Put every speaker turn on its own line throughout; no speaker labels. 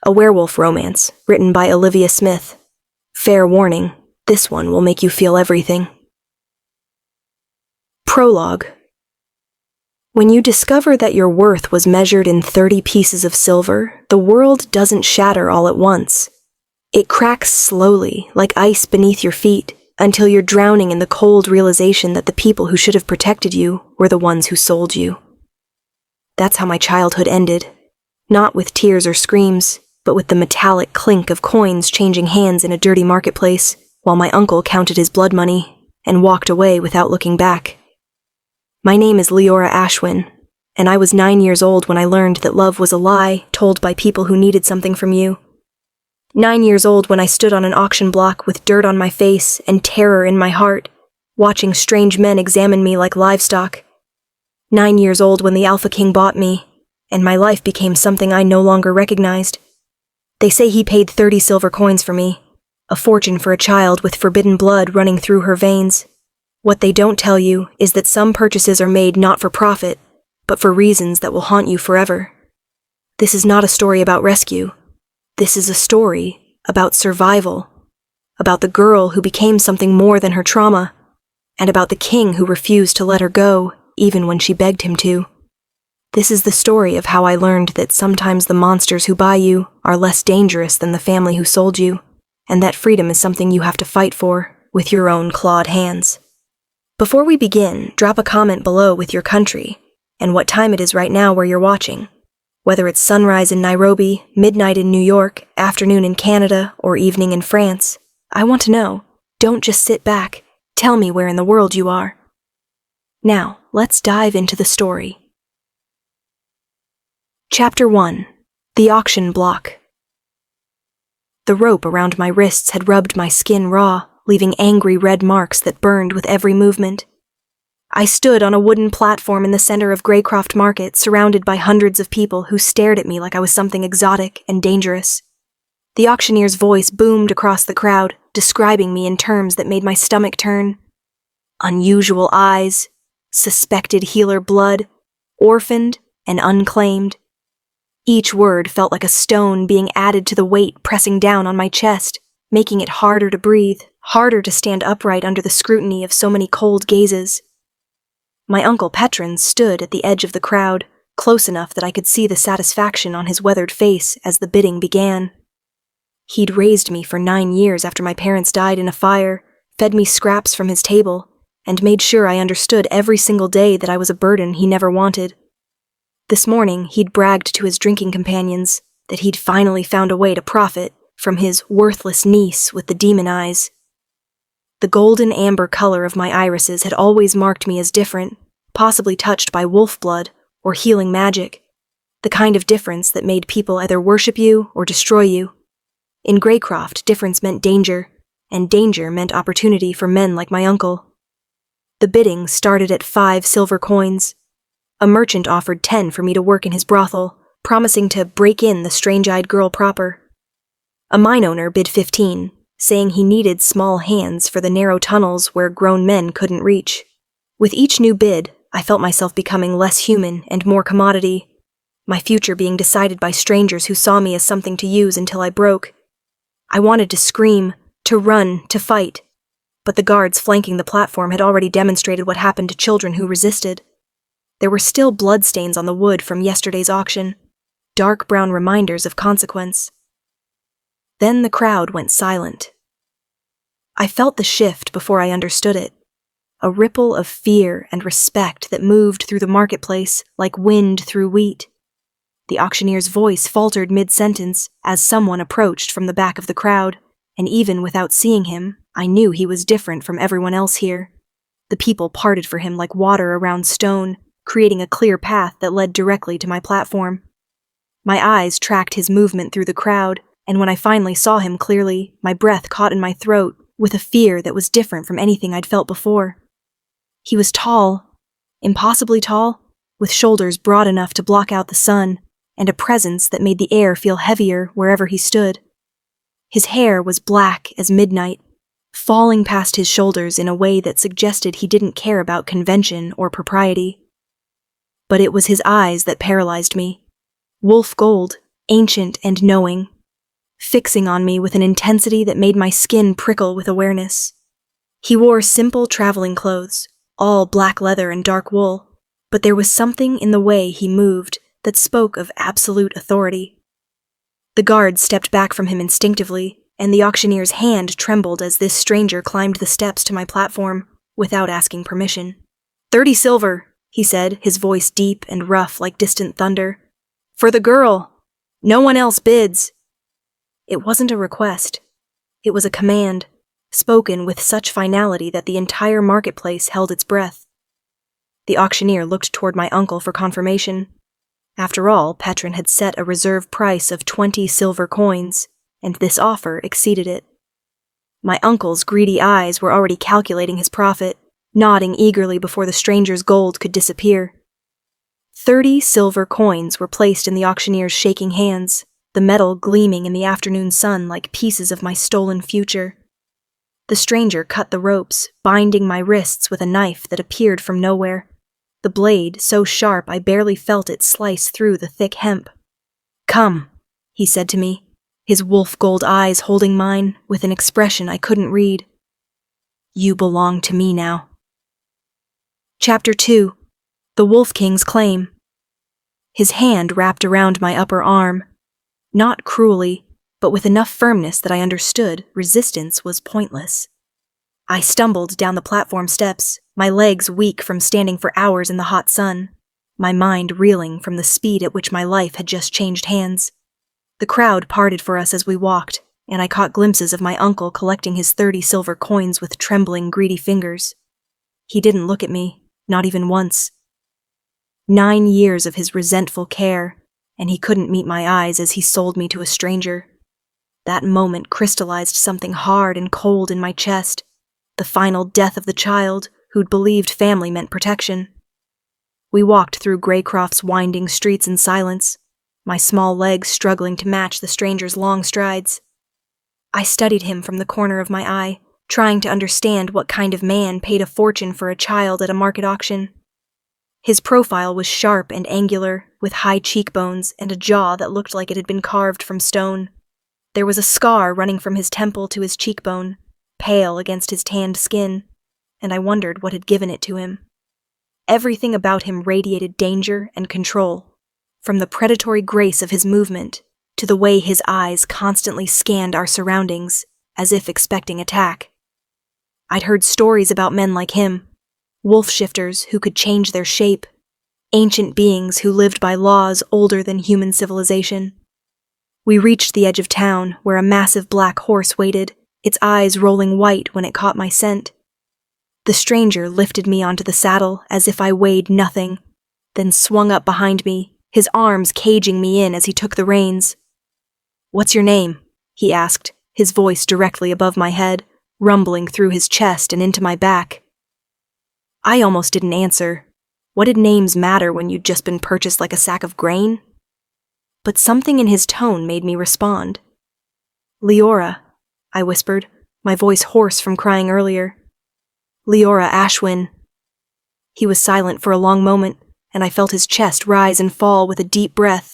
a werewolf romance written by Olivia Smith. Fair warning, this one will make you feel everything. Prologue. When you discover that your worth was measured in 30 pieces of silver, the world doesn't shatter all at once. It cracks slowly, like ice beneath your feet, until you're drowning in the cold realization that the people who should have protected you were the ones who sold you. That's how my childhood ended. Not with tears or screams, but with the metallic clink of coins changing hands in a dirty marketplace, while my uncle counted his blood money and walked away without looking back. My name is Leora Ashwin, and I was 9 years old when I learned that love was a lie told by people who needed something from you. 9 years old when I stood on an auction block with dirt on my face and terror in my heart, watching strange men examine me like livestock. 9 years old when the Alpha King bought me, and my life became something I no longer recognized. They say he paid 30 silver coins for me, a fortune for a child with forbidden blood running through her veins. What they don't tell you is that some purchases are made not for profit, but for reasons that will haunt you forever. This is not a story about rescue. This is a story about survival, about the girl who became something more than her trauma, and about the king who refused to let her go, even when she begged him to. This is the story of how I learned that sometimes the monsters who buy you are less dangerous than the family who sold you, and that freedom is something you have to fight for with your own clawed hands. Before we begin, drop a comment below with your country and what time it is right now where you're watching. Whether it's sunrise in Nairobi, midnight in New York, afternoon in Canada, or evening in France, I want to know. Don't just sit back. Tell me where in the world you are. Now, let's dive into the story. Chapter 1. The Auction Block. The rope around my wrists had rubbed my skin raw, leaving angry red marks that burned with every movement. I stood on a wooden platform in the center of Greycroft Market, surrounded by hundreds of people who stared at me like I was something exotic and dangerous. The auctioneer's voice boomed across the crowd, describing me in terms that made my stomach turn. Unusual eyes, suspected healer blood, orphaned and unclaimed. Each word felt like a stone being added to the weight pressing down on my chest, making it harder to breathe, harder to stand upright under the scrutiny of so many cold gazes. My Uncle Petron stood at the edge of the crowd, close enough that I could see the satisfaction on his weathered face as the bidding began. He'd raised me for 9 years after my parents died in a fire, fed me scraps from his table, and made sure I understood every single day that I was a burden he never wanted. This morning, he'd bragged to his drinking companions that he'd finally found a way to profit from his worthless niece with the demon eyes. The golden amber color of my irises had always marked me as different, possibly touched by wolf blood or healing magic, the kind of difference that made people either worship you or destroy you. In Greycroft, difference meant danger, and danger meant opportunity for men like my uncle. The bidding started at 5 silver coins. A merchant offered 10 for me to work in his brothel, promising to break in the strange-eyed girl proper. A mine owner bid 15, saying he needed small hands for the narrow tunnels where grown men couldn't reach. With each new bid, I felt myself becoming less human and more commodity, my future being decided by strangers who saw me as something to use until I broke. I wanted to scream, to run, to fight, but the guards flanking the platform had already demonstrated what happened to children who resisted. There were still bloodstains on the wood from yesterday's auction, dark brown reminders of consequence. Then the crowd went silent. I felt the shift before I understood it, a ripple of fear and respect that moved through the marketplace like wind through wheat. The auctioneer's voice faltered mid-sentence as someone approached from the back of the crowd, and even without seeing him, I knew he was different from everyone else here. The people parted for him like water around stone, creating a clear path that led directly to my platform. My eyes tracked his movement through the crowd, and when I finally saw him clearly, my breath caught in my throat with a fear that was different from anything I'd felt before. He was tall, impossibly tall, with shoulders broad enough to block out the sun, and a presence that made the air feel heavier wherever he stood. His hair was black as midnight, falling past his shoulders in a way that suggested he didn't care about convention or propriety. But it was his eyes that paralyzed me. Wolf gold, ancient and knowing, fixing on me with an intensity that made my skin prickle with awareness. He wore simple traveling clothes, all black leather and dark wool, but there was something in the way he moved that spoke of absolute authority. The guard stepped back from him instinctively, and the auctioneer's hand trembled as this stranger climbed the steps to my platform without asking permission. 30 silver, he said, his voice deep and rough like distant thunder. For the girl! No one else bids! It wasn't a request. It was a command, spoken with such finality that the entire marketplace held its breath. The auctioneer looked toward my uncle for confirmation. After all, Petron had set a reserve price of 20 silver coins, and this offer exceeded it. My uncle's greedy eyes were already calculating his profit, nodding eagerly before the stranger's gold could disappear. 30 silver coins were placed in the auctioneer's shaking hands, the metal gleaming in the afternoon sun like pieces of my stolen future. The stranger cut the ropes, binding my wrists with a knife that appeared from nowhere, the blade so sharp I barely felt it slice through the thick hemp. Come, he said to me, his wolf-gold eyes holding mine with an expression I couldn't read. You belong to me now. Chapter 2. The Wolf King's Claim. His hand wrapped around my upper arm, not cruelly, but with enough firmness that I understood resistance was pointless. I stumbled down the platform steps, my legs weak from standing for hours in the hot sun, my mind reeling from the speed at which my life had just changed hands. The crowd parted for us as we walked, and I caught glimpses of my uncle collecting his 30 silver coins with trembling, greedy fingers. He didn't look at me, not even once. 9 years of his resentful care, and he couldn't meet my eyes as he sold me to a stranger. That moment crystallized something hard and cold in my chest, the final death of the child who'd believed family meant protection. We walked through Greycroft's winding streets in silence, my small legs struggling to match the stranger's long strides. I studied him from the corner of my eye, trying to understand what kind of man paid a fortune for a child at a market auction. His profile was sharp and angular, with high cheekbones and a jaw that looked like it had been carved from stone. There was a scar running from his temple to his cheekbone, pale against his tanned skin, and I wondered what had given it to him. Everything about him radiated danger and control, from the predatory grace of his movement to the way his eyes constantly scanned our surroundings, as if expecting attack. I'd heard stories about men like him, wolf shifters who could change their shape, ancient beings who lived by laws older than human civilization. We reached the edge of town, where a massive black horse waited, its eyes rolling white when it caught my scent. The stranger lifted me onto the saddle as if I weighed nothing, then swung up behind me, his arms caging me in as he took the reins. "What's your name?" he asked, his voice directly above my head, rumbling through his chest and into my back. I almost didn't answer. What did names matter when you'd just been purchased like a sack of grain? But something in his tone made me respond. "Leora," I whispered, my voice hoarse from crying earlier. "Leora Ashwin." He was silent for a long moment, and I felt his chest rise and fall with a deep breath.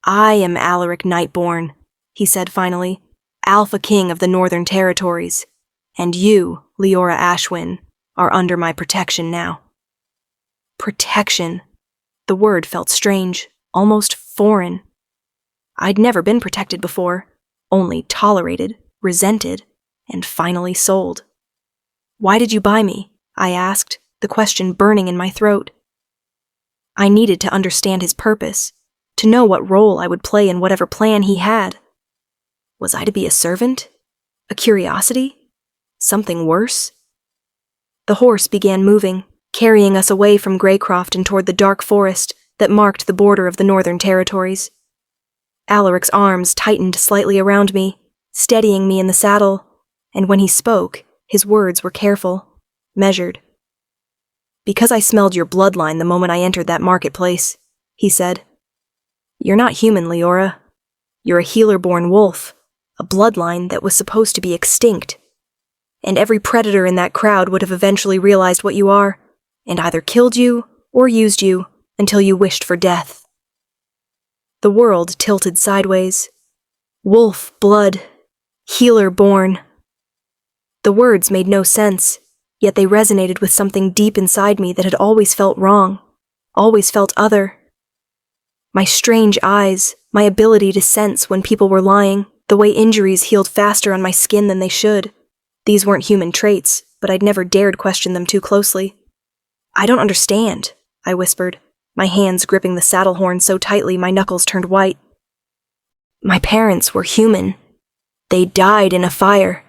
"I am Alaric Nightborn," he said finally, "Alpha King of the Northern Territories, and you, Leora Ashwin, are under my protection now." Protection. The word felt strange, almost foreign. I'd never been protected before, only tolerated, resented, and finally sold. "Why did you buy me?" I asked, the question burning in my throat. I needed to understand his purpose, to know what role I would play in whatever plan he had. Was I to be a servant? A curiosity? Something worse? The horse began moving, carrying us away from Greycroft and toward the dark forest that marked the border of the Northern Territories. Alaric's arms tightened slightly around me, steadying me in the saddle, and when he spoke, his words were careful, measured. "Because I smelled your bloodline the moment I entered that marketplace," he said. "You're not human, Leora. You're a healer-born wolf, a bloodline that was supposed to be extinct. And every predator in that crowd would have eventually realized what you are, and either killed you or used you until you wished for death." The world tilted sideways. Wolf blood. Healer born. The words made no sense, yet they resonated with something deep inside me that had always felt wrong, always felt other. My strange eyes, my ability to sense when people were lying, the way injuries healed faster on my skin than they should. These weren't human traits, but I'd never dared question them too closely. "I don't understand," I whispered, my hands gripping the saddle horn so tightly my knuckles turned white. "My parents were human. They died in a fire.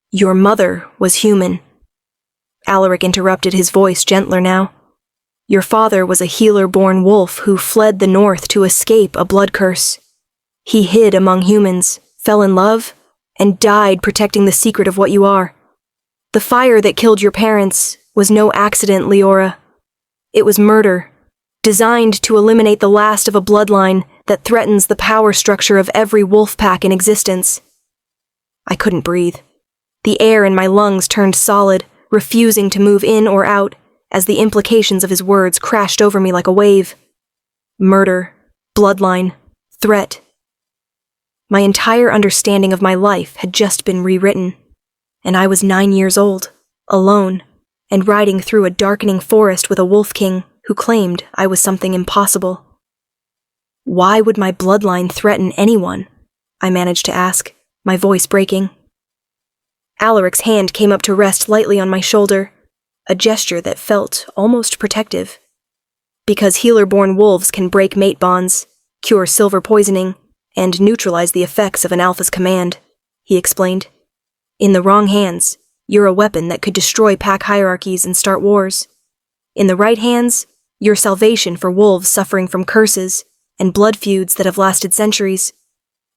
Your mother was human." Alaric interrupted, his voice gentler now. "Your father was a healer-born wolf who fled the north to escape a blood curse. He hid among humans, fell in love, and died protecting the secret of what you are. The fire that killed your parents was no accident, Leora. It was murder, designed to eliminate the last of a bloodline that threatens the power structure of every wolf pack in existence." I couldn't breathe. The air in my lungs turned solid, refusing to move in or out, as the implications of his words crashed over me like a wave. Murder, bloodline, threat. My entire understanding of my life had just been rewritten, and I was 9 years old, alone, and riding through a darkening forest with a wolf king who claimed I was something impossible. "Why would my bloodline threaten anyone?" I managed to ask, my voice breaking. Alaric's hand came up to rest lightly on my shoulder, a gesture that felt almost protective. "Because healer-born wolves can break mate bonds, cure silver poisoning, and neutralize the effects of an alpha's command," he explained. "In the wrong hands, you're a weapon that could destroy pack hierarchies and start wars. In the right hands, you're salvation for wolves suffering from curses and blood feuds that have lasted centuries.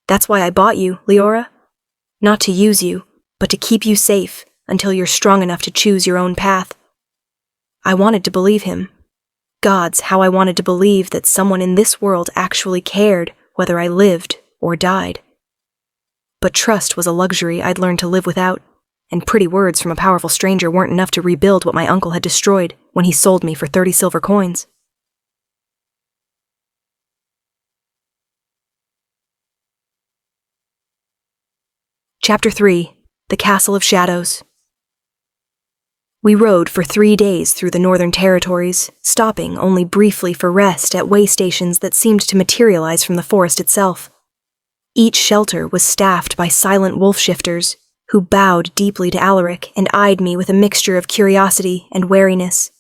That's why I bought you, Leora. Not to use you, but to keep you safe until you're strong enough to choose your own path." I wanted to believe him. Gods, how I wanted to believe that someone in this world actually cared whether I lived or died. But trust was a luxury I'd learned to live without, and pretty words from a powerful stranger weren't enough to rebuild what my uncle had destroyed when he sold me for 30 silver coins. Chapter 3. The Castle of Shadows. We rode for 3 days through the Northern Territories, stopping only briefly for rest at way stations that seemed to materialize from the forest itself. Each shelter was staffed by silent wolf shifters, who bowed deeply to Alaric and eyed me with a mixture of curiosity and wariness.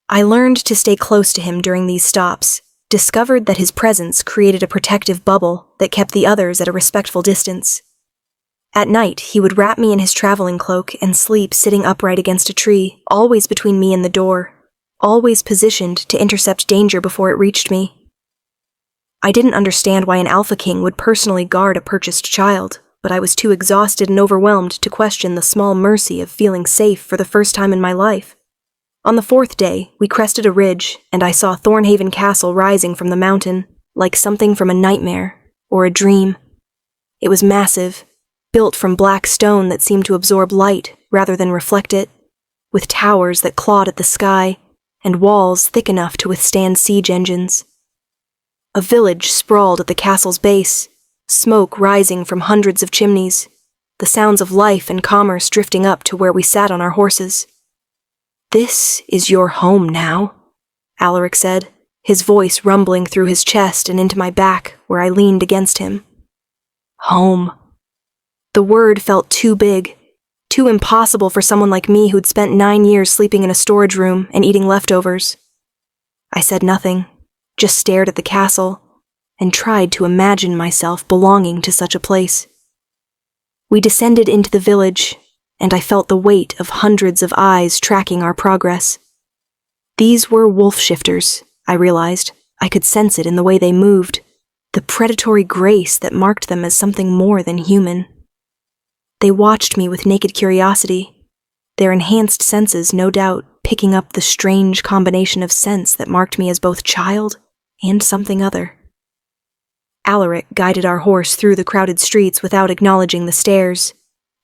I learned to stay close to him during these stops, discovered that his presence created a protective bubble that kept the others at a respectful distance. At night, he would wrap me in his traveling cloak and sleep sitting upright against a tree, always between me and the door, always positioned to intercept danger before it reached me. I didn't understand why an Alpha King would personally guard a purchased child, but I was too exhausted and overwhelmed to question the small mercy of feeling safe for the first time in my life. On the 4th day, we crested a ridge, and I saw Thornhaven Castle rising from the mountain, like something from a nightmare or a dream. It was massive, built from black stone that seemed to absorb light rather than reflect it, with towers that clawed at the sky and walls thick enough to withstand siege engines. A village sprawled at the castle's base, smoke rising from hundreds of chimneys, the sounds of life and commerce drifting up to where we sat on our horses. "This is your home now," Alaric said, his voice rumbling through his chest and into my back where I leaned against him. Home. The word felt too big, too impossible for someone like me who'd spent 9 years sleeping in a storage room and eating leftovers. I said nothing, just stared at the castle, and tried to imagine myself belonging to such a place. We descended into the village, and I felt the weight of hundreds of eyes tracking our progress. These were wolf shifters, I realized. I could sense it in the way they moved, the predatory grace that marked them as something more than human. They watched me with naked curiosity, their enhanced senses no doubt picking up the strange combination of sense that marked me as both child and something other. Alaric guided our horse through the crowded streets without acknowledging the stares,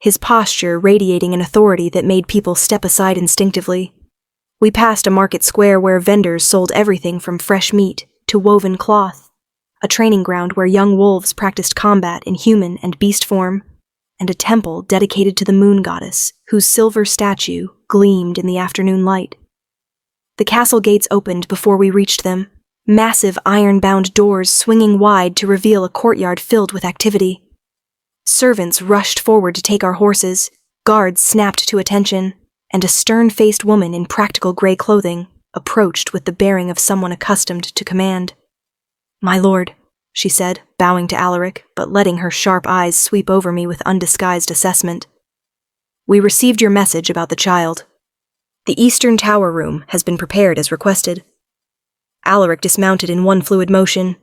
his posture radiating an authority that made people step aside instinctively. We passed a market square where vendors sold everything from fresh meat to woven cloth, a training ground where young wolves practiced combat in human and beast form, and a temple dedicated to the moon goddess, whose silver statue gleamed in the afternoon light. The castle gates opened before we reached them, massive iron-bound doors swinging wide to reveal a courtyard filled with activity. Servants rushed forward to take our horses, guards snapped to attention, and a stern-faced woman in practical gray clothing approached with the bearing of someone accustomed to command. "My lord," she said, bowing to Alaric, but letting her sharp eyes sweep over me with undisguised assessment. "We received your message about the child. The Eastern Tower room has been prepared as requested." Alaric dismounted in one fluid motion,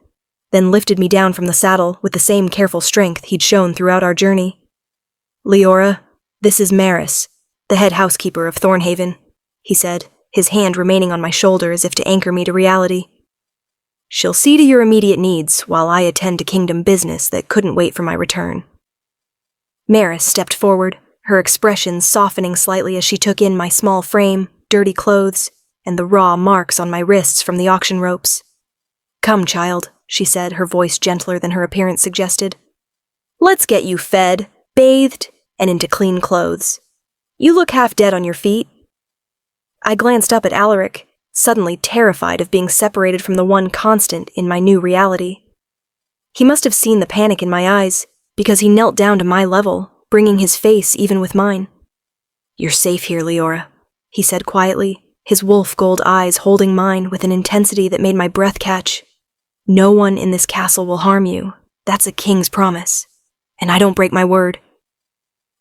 then lifted me down from the saddle with the same careful strength he'd shown throughout our journey. "Leora, this is Maris, the head housekeeper of Thornhaven," he said, his hand remaining on my shoulder as if to anchor me to reality. "She'll see to your immediate needs while I attend to kingdom business that couldn't wait for my return." Maris stepped forward, her expression softening slightly as she took in my small frame, dirty clothes, and the raw marks on my wrists from the auction ropes. "Come, child," she said, her voice gentler than her appearance suggested. "Let's get you fed, bathed, and into clean clothes. You look half dead on your feet." I glanced up at Alaric, suddenly terrified of being separated from the one constant in my new reality. He must have seen the panic in my eyes, because he knelt down to my level, bringing his face even with mine. "You're safe here, Leora," he said quietly, his wolf gold eyes holding mine with an intensity that made my breath catch. "No one in this castle will harm you. That's a king's promise. And I don't break my word."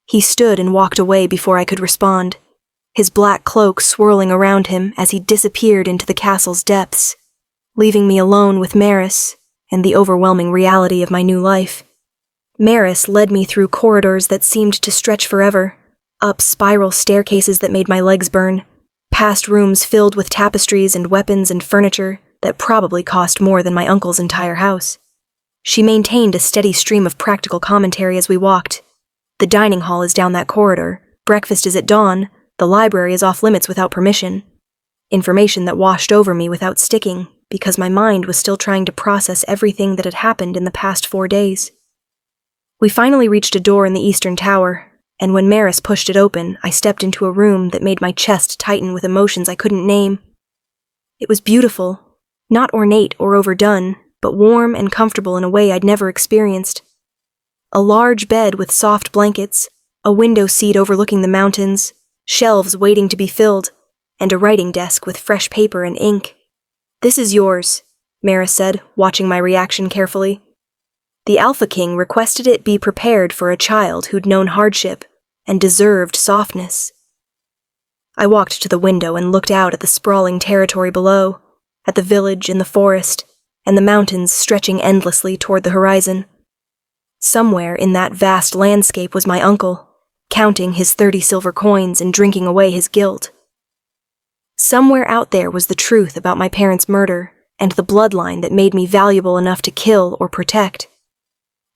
He stood and walked away before I could respond, his black cloak swirling around him as he disappeared into the castle's depths, leaving me alone with Maris and the overwhelming reality of my new life. Maris led me through corridors that seemed to stretch forever, up spiral staircases that made my legs burn, past rooms filled with tapestries and weapons and furniture that probably cost more than my uncle's entire house. She maintained a steady stream of practical commentary as we walked. "The dining hall is down that corridor, breakfast is at dawn, the library is off limits without permission." Information that washed over me without sticking, because my mind was still trying to process everything that had happened in the past 4 days. We finally reached a door in the Eastern Tower, and when Maris pushed it open, I stepped into a room that made my chest tighten with emotions I couldn't name. It was beautiful, not ornate or overdone, but warm and comfortable in a way I'd never experienced. A large bed with soft blankets, a window seat overlooking the mountains, shelves waiting to be filled, and a writing desk with fresh paper and ink. "This is yours," Maris said, watching my reaction carefully. The Alpha King requested it be prepared for a child who'd known hardship and deserved softness. I walked to the window and looked out at the sprawling territory below, at the village and the forest, and the mountains stretching endlessly toward the horizon. Somewhere in that vast landscape was my uncle, counting his 30 silver coins and drinking away his guilt. Somewhere out there was the truth about my parents' murder and the bloodline that made me valuable enough to kill or protect.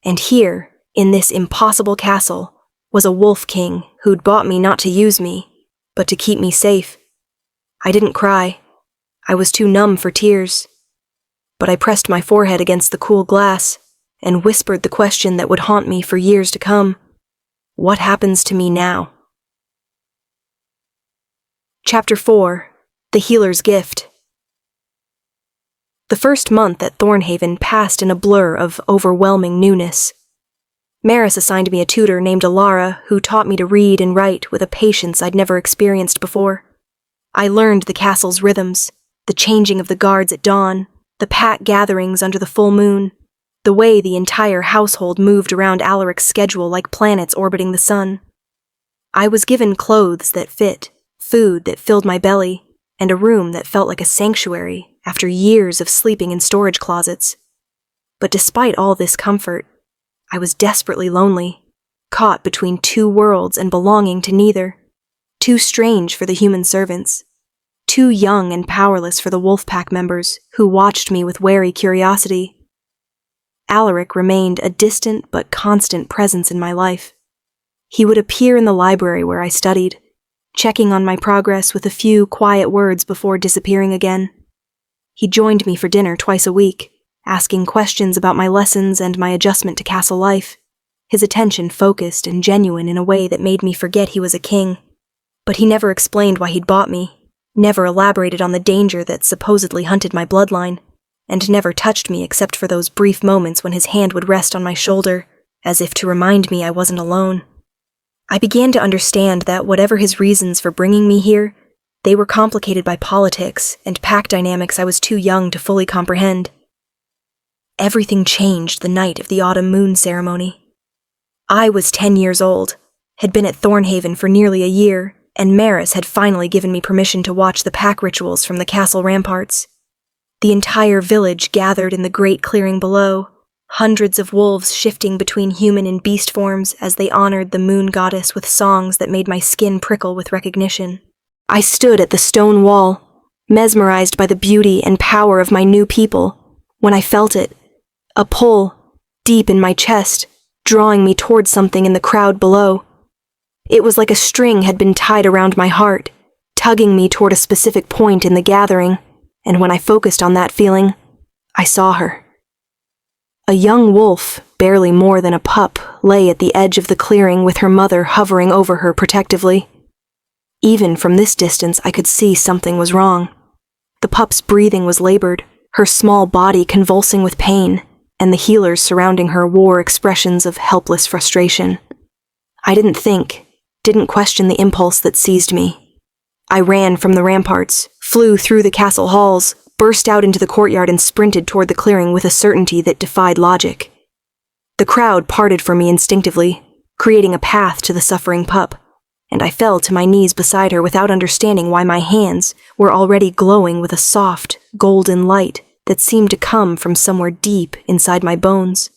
And here, in this impossible castle, was a wolf king who'd bought me not to use me, but to keep me safe. I didn't cry. I was too numb for tears. But I pressed my forehead against the cool glass and whispered the question that would haunt me for years to come. What happens to me now? Chapter 4. The Healer's Gift. The first month at Thornhaven passed in a blur of overwhelming newness. Maris assigned me a tutor named Alara who taught me to read and write with a patience I'd never experienced before. I learned the castle's rhythms, the changing of the guards at dawn, the pack gatherings under the full moon, the way the entire household moved around Alaric's schedule like planets orbiting the sun. I was given clothes that fit, food that filled my belly, and a room that felt like a sanctuary after years of sleeping in storage closets. But despite all this comfort, I was desperately lonely, caught between two worlds and belonging to neither, too strange for the human servants, too young and powerless for the Wolfpack members who watched me with wary curiosity. Alaric remained a distant but constant presence in my life. He would appear in the library where I studied, checking on my progress with a few quiet words before disappearing again. He joined me for dinner twice a week, asking questions about my lessons and my adjustment to castle life, his attention focused and genuine in a way that made me forget he was a king. But he never explained why he'd bought me, never elaborated on the danger that supposedly hunted my bloodline, and never touched me except for those brief moments when his hand would rest on my shoulder, as if to remind me I wasn't alone. I began to understand that whatever his reasons for bringing me here, they were complicated by politics and pack dynamics I was too young to fully comprehend. Everything changed the night of the autumn moon ceremony. I was 10 years old, had been at Thornhaven for nearly a year, and Maris had finally given me permission to watch the pack rituals from the castle ramparts. The entire village gathered in the great clearing below, hundreds of wolves shifting between human and beast forms as they honored the moon goddess with songs that made my skin prickle with recognition. I stood at the stone wall, mesmerized by the beauty and power of my new people, when I felt it, a pull, deep in my chest, drawing me toward something in the crowd below. It was like a string had been tied around my heart, tugging me toward a specific point in the gathering, and when I focused on that feeling, I saw her. A young wolf, barely more than a pup, lay at the edge of the clearing with her mother hovering over her protectively. Even from this distance, I could see something was wrong. The pup's breathing was labored, her small body convulsing with pain, and the healers surrounding her wore expressions of helpless frustration. I didn't question the impulse that seized me. I ran from the ramparts, flew through the castle halls, burst out into the courtyard and sprinted toward the clearing with a certainty that defied logic. The crowd parted for me instinctively, creating a path to the suffering pup, and I fell to my knees beside her without understanding why my hands were already glowing with a soft, golden light that seemed to come from somewhere deep inside my bones.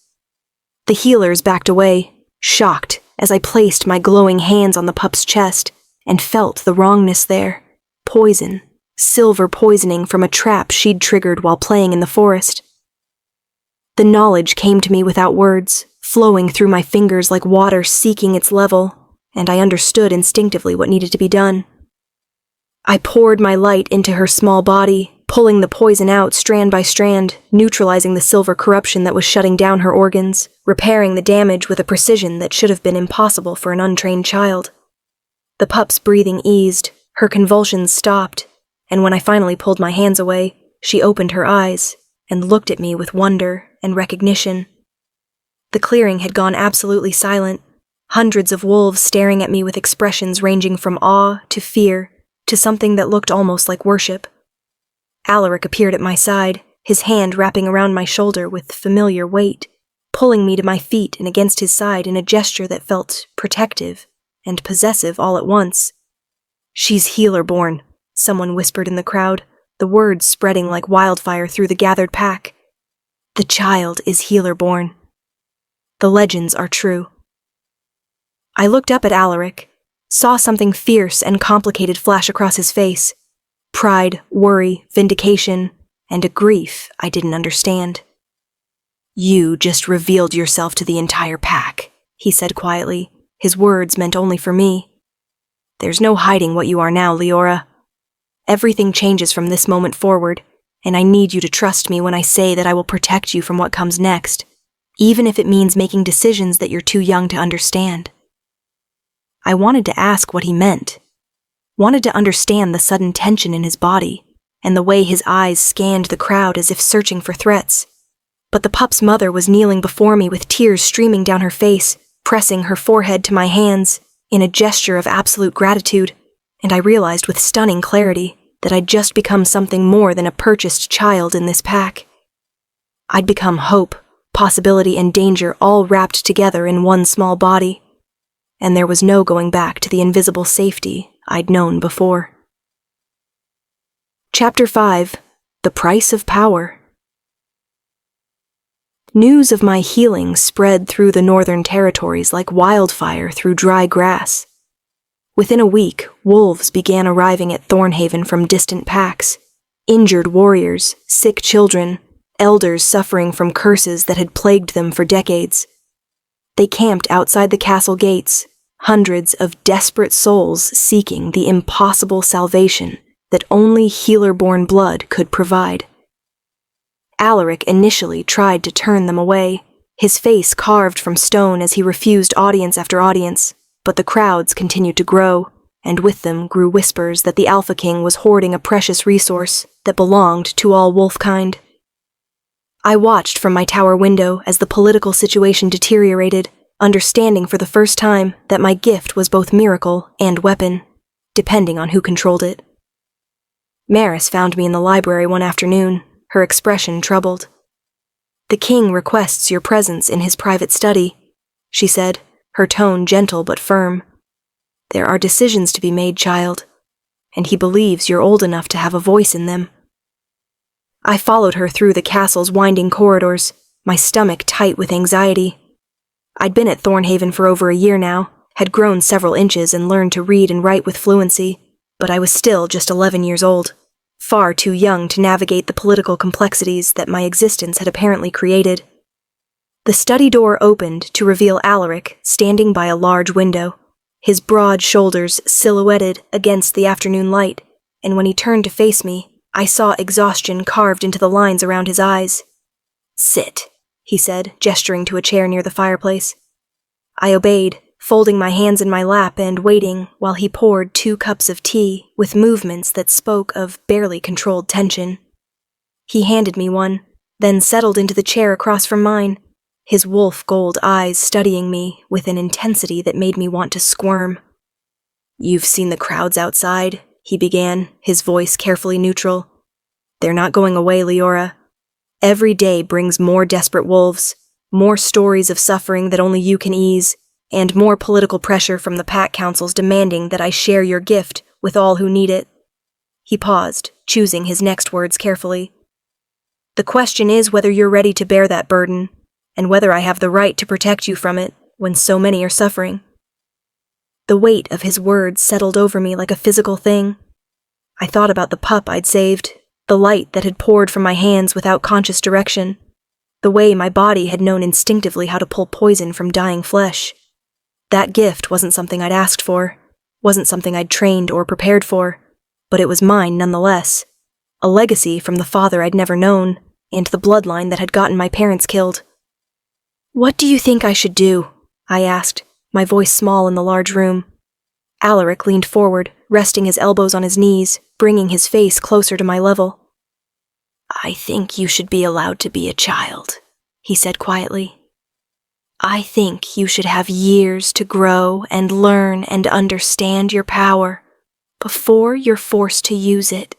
The healers backed away, shocked, as I placed my glowing hands on the pup's chest and felt the wrongness there. Poison, silver poisoning from a trap she'd triggered while playing in the forest. The knowledge came to me without words, flowing through my fingers like water seeking its level, and I understood instinctively what needed to be done. I poured my light into her small body, pulling the poison out strand by strand, neutralizing the silver corruption that was shutting down her organs, repairing the damage with a precision that should have been impossible for an untrained child. The pup's breathing eased, her convulsions stopped, and when I finally pulled my hands away, she opened her eyes and looked at me with wonder and recognition. The clearing had gone absolutely silent, hundreds of wolves staring at me with expressions ranging from awe to fear to something that looked almost like worship. Alaric appeared at my side, his hand wrapping around my shoulder with familiar weight, pulling me to my feet and against his side in a gesture that felt protective and possessive all at once. "She's healer-born," someone whispered in the crowd, the words spreading like wildfire through the gathered pack. "The child is healer-born. The legends are true." I looked up at Alaric, saw something fierce and complicated flash across his face. Pride, worry, vindication, and a grief I didn't understand. "You just revealed yourself to the entire pack," he said quietly. His words meant only for me. "There's no hiding what you are now, Leora. Everything changes from this moment forward, and I need you to trust me when I say that I will protect you from what comes next, even if it means making decisions that you're too young to understand." I wanted to ask what he meant. Wanted to understand the sudden tension in his body, and the way his eyes scanned the crowd as if searching for threats. But the pup's mother was kneeling before me with tears streaming down her face, pressing her forehead to my hands, in a gesture of absolute gratitude, and I realized with stunning clarity that I'd just become something more than a purchased child in this pack. I'd become hope, possibility, and danger all wrapped together in one small body, and there was no going back to the invisible safety I'd known before. Chapter 5: The Price of Power. News of my healing spread through the northern territories like wildfire through dry grass. Within a week, wolves began arriving at Thornhaven from distant packs, injured warriors, sick children, elders suffering from curses that had plagued them for decades. They camped outside the castle gates, hundreds of desperate souls seeking the impossible salvation that only healer-born blood could provide. Alaric initially tried to turn them away, his face carved from stone as he refused audience after audience, but the crowds continued to grow, and with them grew whispers that the Alpha King was hoarding a precious resource that belonged to all wolfkind. I watched from my tower window as the political situation deteriorated, understanding for the first time that my gift was both miracle and weapon, depending on who controlled it. Maris found me in the library one afternoon, her expression troubled. "The king requests your presence in his private study," she said, her tone gentle but firm. "There are decisions to be made, child, and he believes you're old enough to have a voice in them." I followed her through the castle's winding corridors, my stomach tight with anxiety. I'd been at Thornhaven for over a year now, had grown several inches and learned to read and write with fluency, but I was still just 11 years old, far too young to navigate the political complexities that my existence had apparently created. The study door opened to reveal Alaric standing by a large window, his broad shoulders silhouetted against the afternoon light, and when he turned to face me, I saw exhaustion carved into the lines around his eyes. "Sit," he said, gesturing to a chair near the fireplace. I obeyed, folding my hands in my lap and waiting while he poured 2 cups of tea with movements that spoke of barely controlled tension. He handed me one, then settled into the chair across from mine, his wolf gold eyes studying me with an intensity that made me want to squirm. "You've seen the crowds outside," he began, his voice carefully neutral. "They're not going away, Leora. Every day brings more desperate wolves, more stories of suffering that only you can ease, and more political pressure from the pack councils demanding that I share your gift with all who need it." He paused, choosing his next words carefully. "The question is whether you're ready to bear that burden, and whether I have the right to protect you from it when so many are suffering." The weight of his words settled over me like a physical thing. I thought about the pup I'd saved, the light that had poured from my hands without conscious direction, the way my body had known instinctively how to pull poison from dying flesh. That gift wasn't something I'd asked for, wasn't something I'd trained or prepared for, but it was mine nonetheless, a legacy from the father I'd never known, and the bloodline that had gotten my parents killed. "What do you think I should do?" I asked, my voice small in the large room. Alaric leaned forward, resting his elbows on his knees, bringing his face closer to my level. "I think you should be allowed to be a child," he said quietly. "I think you should have years to grow and learn and understand your power before you're forced to use it.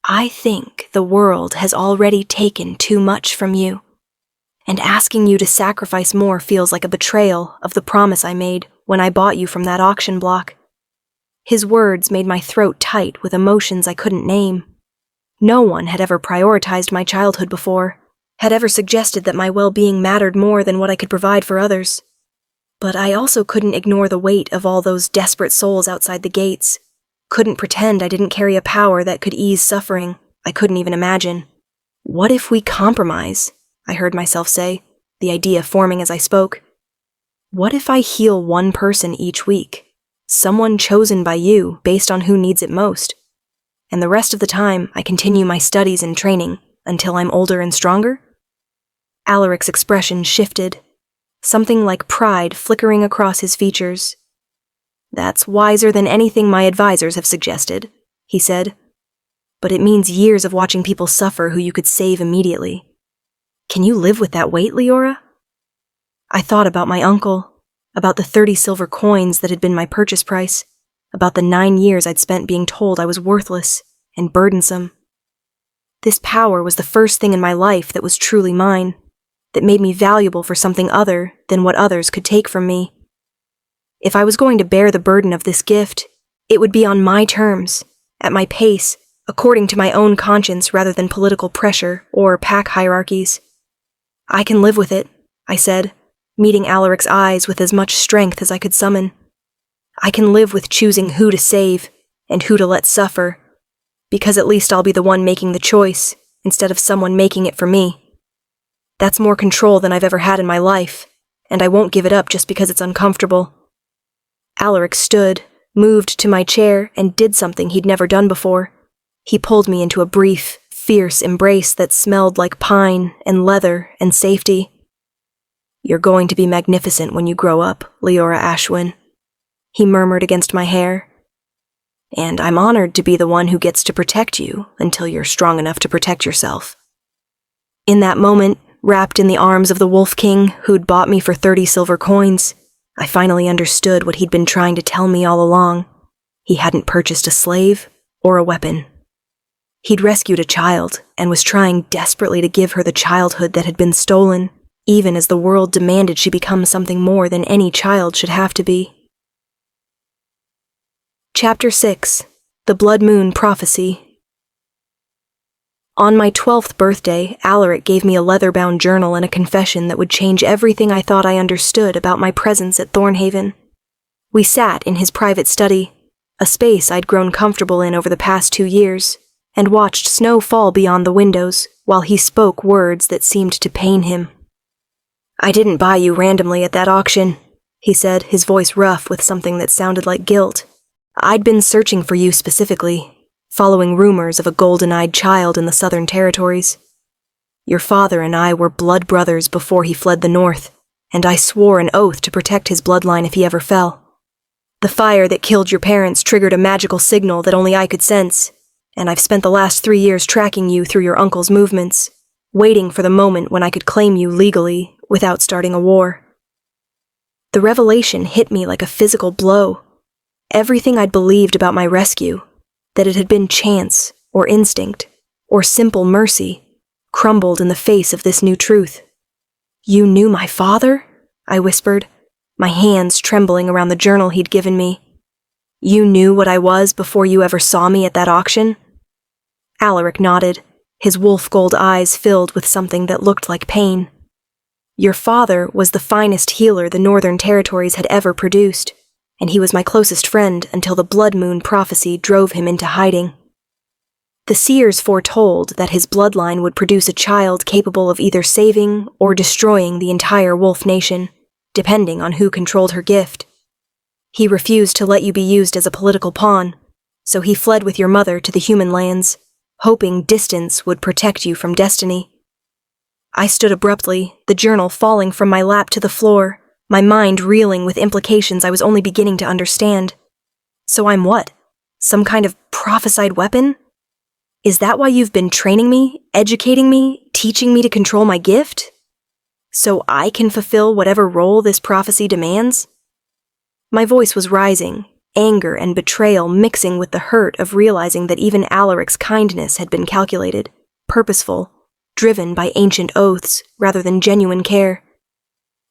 I think the world has already taken too much from you, and asking you to sacrifice more feels like a betrayal of the promise I made when I bought you from that auction block." His words made my throat tight with emotions I couldn't name. No one had ever prioritized my childhood before, had ever suggested that my well-being mattered more than what I could provide for others. But I also couldn't ignore the weight of all those desperate souls outside the gates, couldn't pretend I didn't carry a power that could ease suffering I couldn't even imagine. "What if we compromise?" I heard myself say, the idea forming as I spoke. "What if I heal one person each week, someone chosen by you based on who needs it most, and the rest of the time I continue my studies and training until I'm older and stronger?" Alaric's expression shifted, something like pride flickering across his features. "That's wiser than anything my advisors have suggested," he said. "But it means years of watching people suffer who you could save immediately. Can you live with that weight, Leora?" I thought about my uncle, about the 30 silver coins that had been my purchase price, about the 9 years I'd spent being told I was worthless and burdensome. This power was the first thing in my life that was truly mine, that made me valuable for something other than what others could take from me. If I was going to bear the burden of this gift, it would be on my terms, at my pace, according to my own conscience rather than political pressure or pack hierarchies. "I can live with it," I said, meeting Alaric's eyes with as much strength as I could summon. "I can live with choosing who to save and who to let suffer, because at least I'll be the one making the choice instead of someone making it for me. That's more control than I've ever had in my life, and I won't give it up just because it's uncomfortable." Alaric stood, moved to my chair, and did something he'd never done before. He pulled me into a brief, fierce embrace that smelled like pine and leather and safety. "You're going to be magnificent when you grow up, Leora Ashwin," he murmured against my hair. "And I'm honored to be the one who gets to protect you until you're strong enough to protect yourself." In that moment, wrapped in the arms of the Wolf King who'd bought me for 30 silver coins, I finally understood what he'd been trying to tell me all along. He hadn't purchased a slave or a weapon. He'd rescued a child and was trying desperately to give her the childhood that had been stolen, even as the world demanded she become something more than any child should have to be. Chapter 6. The Blood Moon Prophecy. On my 12th birthday, Alaric gave me a leather-bound journal and a confession that would change everything I thought I understood about my presence at Thornhaven. We sat in his private study, a space I'd grown comfortable in over the past 2 years, and watched snow fall beyond the windows while he spoke words that seemed to pain him. "I didn't buy you randomly at that auction," he said, his voice rough with something that sounded like guilt. "I'd been searching for you specifically, following rumors of a golden-eyed child in the Southern Territories. Your father and I were blood brothers before he fled the North, and I swore an oath to protect his bloodline if he ever fell. The fire that killed your parents triggered a magical signal that only I could sense, and I've spent the last 3 years tracking you through your uncle's movements, waiting for the moment when I could claim you legally without starting a war." The revelation hit me like a physical blow. Everything I'd believed about my rescue, that it had been chance, or instinct, or simple mercy, crumbled in the face of this new truth. "You knew my father?" I whispered, my hands trembling around the journal he'd given me. "You knew what I was before you ever saw me at that auction?" Alaric nodded, his wolf gold eyes filled with something that looked like pain. "Your father was the finest healer the Northern Territories had ever produced, and he was my closest friend until the Blood Moon prophecy drove him into hiding. The seers foretold that his bloodline would produce a child capable of either saving or destroying the entire wolf nation, depending on who controlled her gift. He refused to let you be used as a political pawn, so he fled with your mother to the human lands, hoping distance would protect you from destiny." I stood abruptly, the journal falling from my lap to the floor, my mind reeling with implications I was only beginning to understand. "So I'm what? Some kind of prophesied weapon? Is that why you've been training me, educating me, teaching me to control my gift? So I can fulfill whatever role this prophecy demands?" My voice was rising, anger and betrayal mixing with the hurt of realizing that even Alaric's kindness had been calculated, purposeful, driven by ancient oaths rather than genuine care.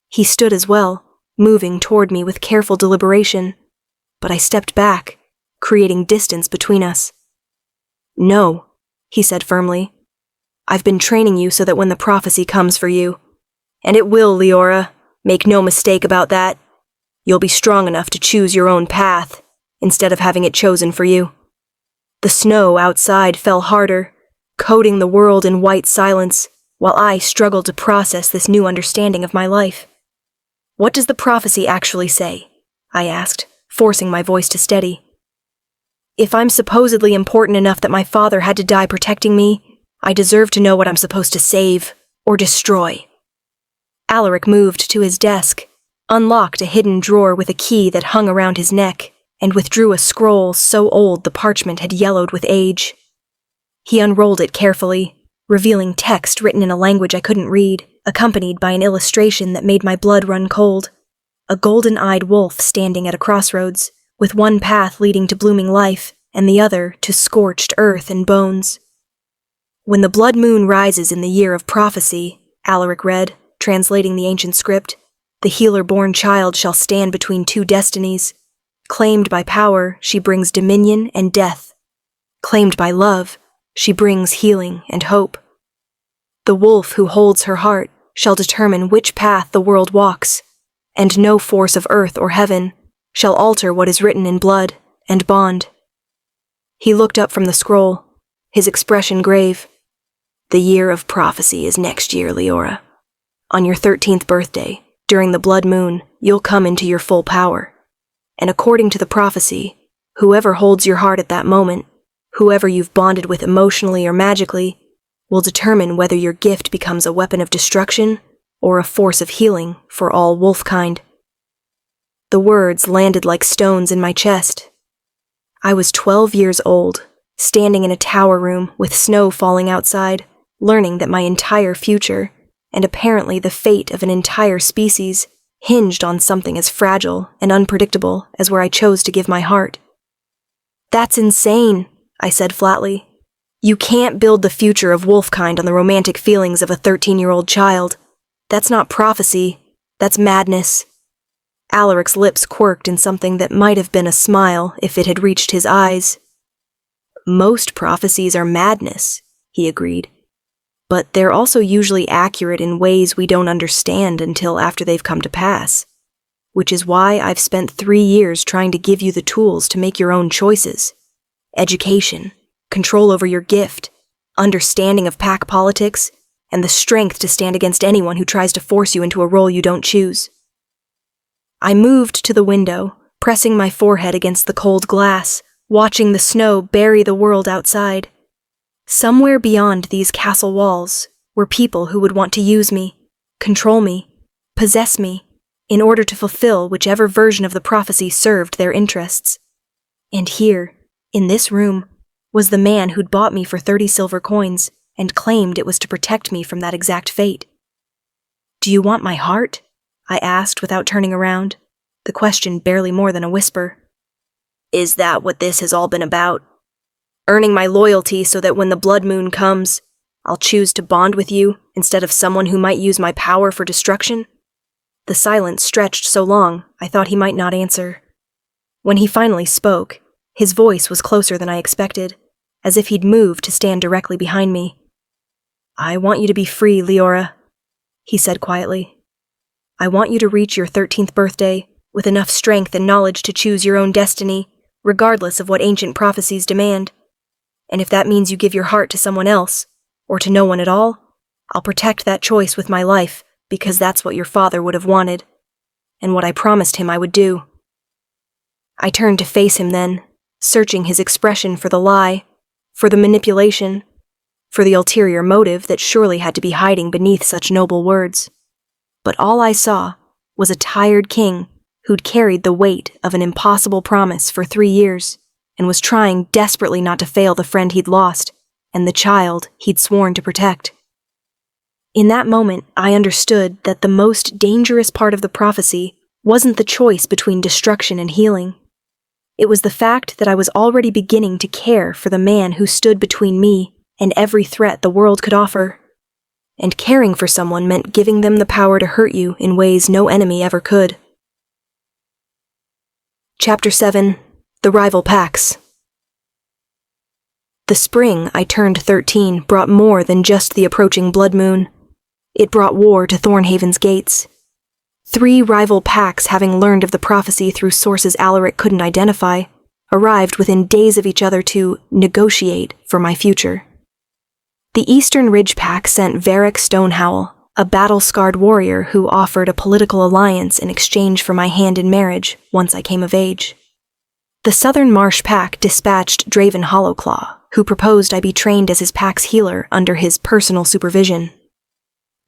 He stood as well, moving toward me with careful deliberation, but I stepped back, creating distance between us. "No," he said firmly. "I've been training you so that when the prophecy comes for you, and it will, Leora, make no mistake about that, you'll be strong enough to choose your own path, instead of having it chosen for you." The snow outside fell harder, coating the world in white silence, while I struggled to process this new understanding of my life. "What does the prophecy actually say?" I asked, forcing my voice to steady. "If I'm supposedly important enough that my father had to die protecting me, I deserve to know what I'm supposed to save or destroy." Alaric moved to his desk, unlocked a hidden drawer with a key that hung around his neck, and withdrew a scroll so old the parchment had yellowed with age. He unrolled it carefully, revealing text written in a language I couldn't read, accompanied by an illustration that made my blood run cold. A golden-eyed wolf standing at a crossroads, with one path leading to blooming life, and the other to scorched earth and bones. "When the blood moon rises in the year of prophecy," Alaric read, translating the ancient script, "the healer-born child shall stand between two destinies. Claimed by power, she brings dominion and death. Claimed by love, she brings healing and hope. The wolf who holds her heart shall determine which path the world walks, and no force of earth or heaven shall alter what is written in blood and bond." He looked up from the scroll, his expression grave. "The year of prophecy is next year, Leora. On your 13th birthday, during the blood moon, you'll come into your full power. And according to the prophecy, whoever holds your heart at that moment, whoever you've bonded with emotionally or magically, will determine whether your gift becomes a weapon of destruction or a force of healing for all wolfkind. The words landed like stones in my chest. I was 12 years old, standing in a tower room with snow falling outside, learning that my entire future, and apparently the fate of an entire species, hinged on something as fragile and unpredictable as where I chose to give my heart. "That's insane," I said flatly. "You can't build the future of wolfkind on the romantic feelings of a 13-year-old child. That's not prophecy, that's madness." Alaric's lips quirked in something that might have been a smile if it had reached his eyes. "Most prophecies are madness," he agreed. "But they're also usually accurate in ways we don't understand until after they've come to pass. Which is why I've spent 3 years trying to give you the tools to make your own choices. Education, control over your gift, understanding of pack politics, and the strength to stand against anyone who tries to force you into a role you don't choose." I moved to the window, pressing my forehead against the cold glass, watching the snow bury the world outside. Somewhere beyond these castle walls were people who would want to use me, control me, possess me, in order to fulfill whichever version of the prophecy served their interests. And here, in this room, was the man who'd bought me for 30 silver coins and claimed it was to protect me from that exact fate. "Do you want my heart?" I asked without turning around, the question barely more than a whisper. "Is that what this has all been about? Earning my loyalty so that when the blood moon comes, I'll choose to bond with you instead of someone who might use my power for destruction?" The silence stretched so long, I thought he might not answer. When he finally spoke, his voice was closer than I expected, as if he'd moved to stand directly behind me. "I want you to be free, Leora," he said quietly. "I want you to reach your 13th birthday with enough strength and knowledge to choose your own destiny, regardless of what ancient prophecies demand. And if that means you give your heart to someone else, or to no one at all, I'll protect that choice with my life, because that's what your father would have wanted, and what I promised him I would do." I turned to face him then, searching his expression for the lie, for the manipulation, for the ulterior motive that surely had to be hiding beneath such noble words. But all I saw was a tired king who'd carried the weight of an impossible promise for 3 years and was trying desperately not to fail the friend he'd lost and the child he'd sworn to protect. In that moment, I understood that the most dangerous part of the prophecy wasn't the choice between destruction and healing. It was the fact that I was already beginning to care for the man who stood between me and every threat the world could offer. And caring for someone meant giving them the power to hurt you in ways no enemy ever could. Chapter 7. The Rival Packs. The spring I turned 13 brought more than just the approaching blood moon. It brought war to Thornhaven's gates. 3 rival packs, having learned of the prophecy through sources Alaric couldn't identify, arrived within days of each other to negotiate for my future. The Eastern Ridge Pack sent Varric Stonehowl, a battle-scarred warrior who offered a political alliance in exchange for my hand in marriage once I came of age. The Southern Marsh Pack dispatched Draven Hollowclaw, who proposed I be trained as his pack's healer under his personal supervision.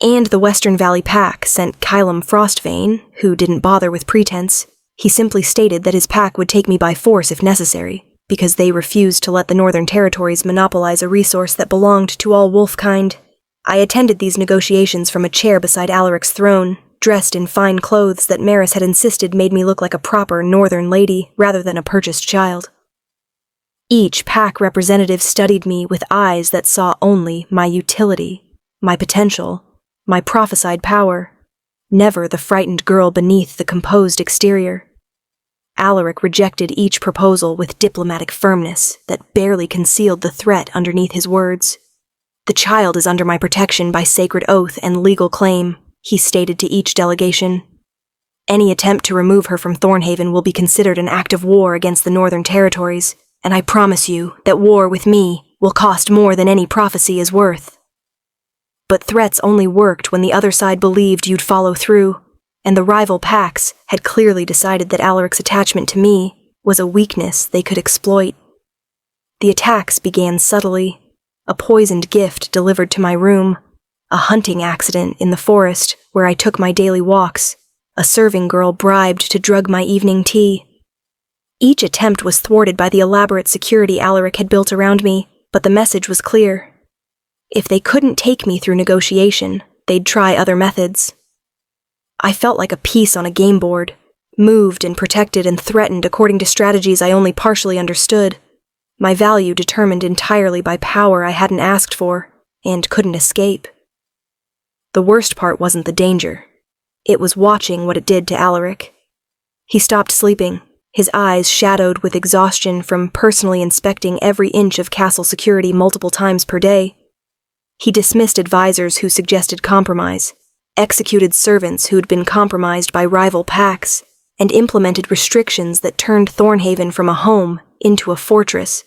And the Western Valley Pack sent Kylum Frostvane, who didn't bother with pretense. He simply stated that his pack would take me by force if necessary, because they refused to let the Northern Territories monopolize a resource that belonged to all wolfkind. I attended these negotiations from a chair beside Alaric's throne, dressed in fine clothes that Maris had insisted made me look like a proper Northern lady rather than a purchased child. Each pack representative studied me with eyes that saw only my utility, my potential, my prophesied power, never the frightened girl beneath the composed exterior. Alaric rejected each proposal with diplomatic firmness that barely concealed the threat underneath his words. "The child is under my protection by sacred oath and legal claim," he stated to each delegation. "Any attempt to remove her from Thornhaven will be considered an act of war against the Northern Territories, and I promise you that war with me will cost more than any prophecy is worth." But threats only worked when the other side believed you'd follow through, and the rival packs had clearly decided that Alaric's attachment to me was a weakness they could exploit. The attacks began subtly, a poisoned gift delivered to my room, a hunting accident in the forest where I took my daily walks, a serving girl bribed to drug my evening tea. Each attempt was thwarted by the elaborate security Alaric had built around me, but the message was clear. If they couldn't take me through negotiation, they'd try other methods. I felt like a piece on a game board, moved and protected and threatened according to strategies I only partially understood, my value determined entirely by power I hadn't asked for and couldn't escape. The worst part wasn't the danger. It was watching what it did to Alaric. He stopped sleeping, his eyes shadowed with exhaustion from personally inspecting every inch of castle security multiple times per day. He dismissed advisors who suggested compromise, executed servants who had been compromised by rival packs, and implemented restrictions that turned Thornhaven from a home into a fortress.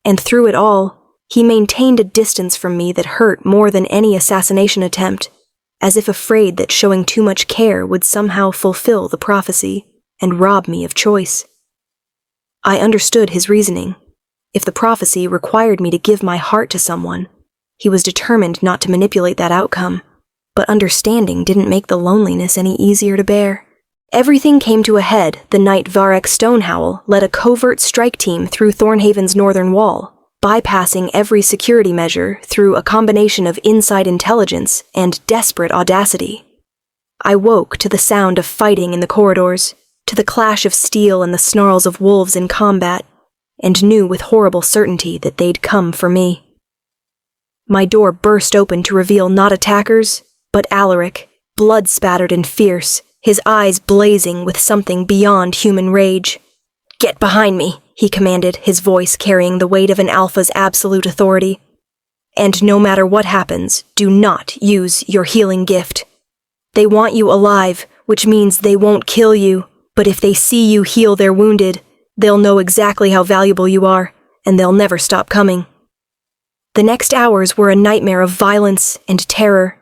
And through it all, he maintained a distance from me that hurt more than any assassination attempt, as if afraid that showing too much care would somehow fulfill the prophecy and rob me of choice. I understood his reasoning. If the prophecy required me to give my heart to someone, he was determined not to manipulate that outcome, but understanding didn't make the loneliness any easier to bear. Everything came to a head the night Varek Stonehowl led a covert strike team through Thornhaven's northern wall, bypassing every security measure through a combination of inside intelligence and desperate audacity. I woke to the sound of fighting in the corridors, to the clash of steel and the snarls of wolves in combat, and knew with horrible certainty that they'd come for me. My door burst open to reveal not attackers, but Alaric, blood-spattered and fierce, his eyes blazing with something beyond human rage. "Get behind me," he commanded, his voice carrying the weight of an alpha's absolute authority. "And no matter what happens, do not use your healing gift. They want you alive, which means they won't kill you, but if they see you heal their wounded, they'll know exactly how valuable you are, and they'll never stop coming." The next hours were a nightmare of violence and terror.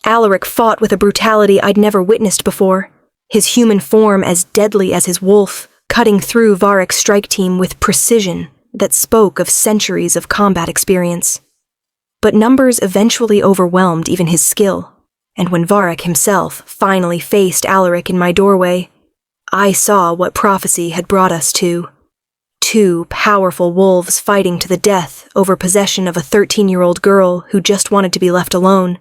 Alaric fought with a brutality I'd never witnessed before, his human form as deadly as his wolf, cutting through Varek's strike team with precision that spoke of centuries of combat experience. But numbers eventually overwhelmed even his skill, and when Varek himself finally faced Alaric in my doorway, I saw what prophecy had brought us to. 2 powerful wolves fighting to the death over possession of a 13-year-old girl who just wanted to be left alone.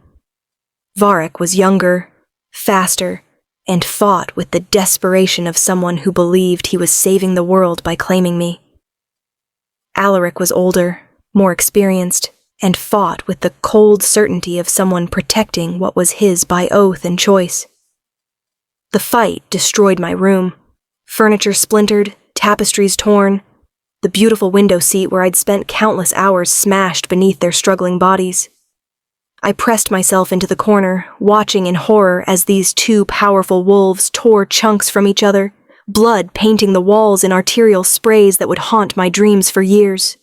Varek was younger, faster, and fought with the desperation of someone who believed he was saving the world by claiming me. Alaric was older, more experienced, and fought with the cold certainty of someone protecting what was his by oath and choice. The fight destroyed my room. Furniture splintered, tapestries torn, the beautiful window seat where I'd spent countless hours smashed beneath their struggling bodies. I pressed myself into the corner, watching in horror as these 2 powerful wolves tore chunks from each other, blood painting the walls in arterial sprays that would haunt my dreams for years.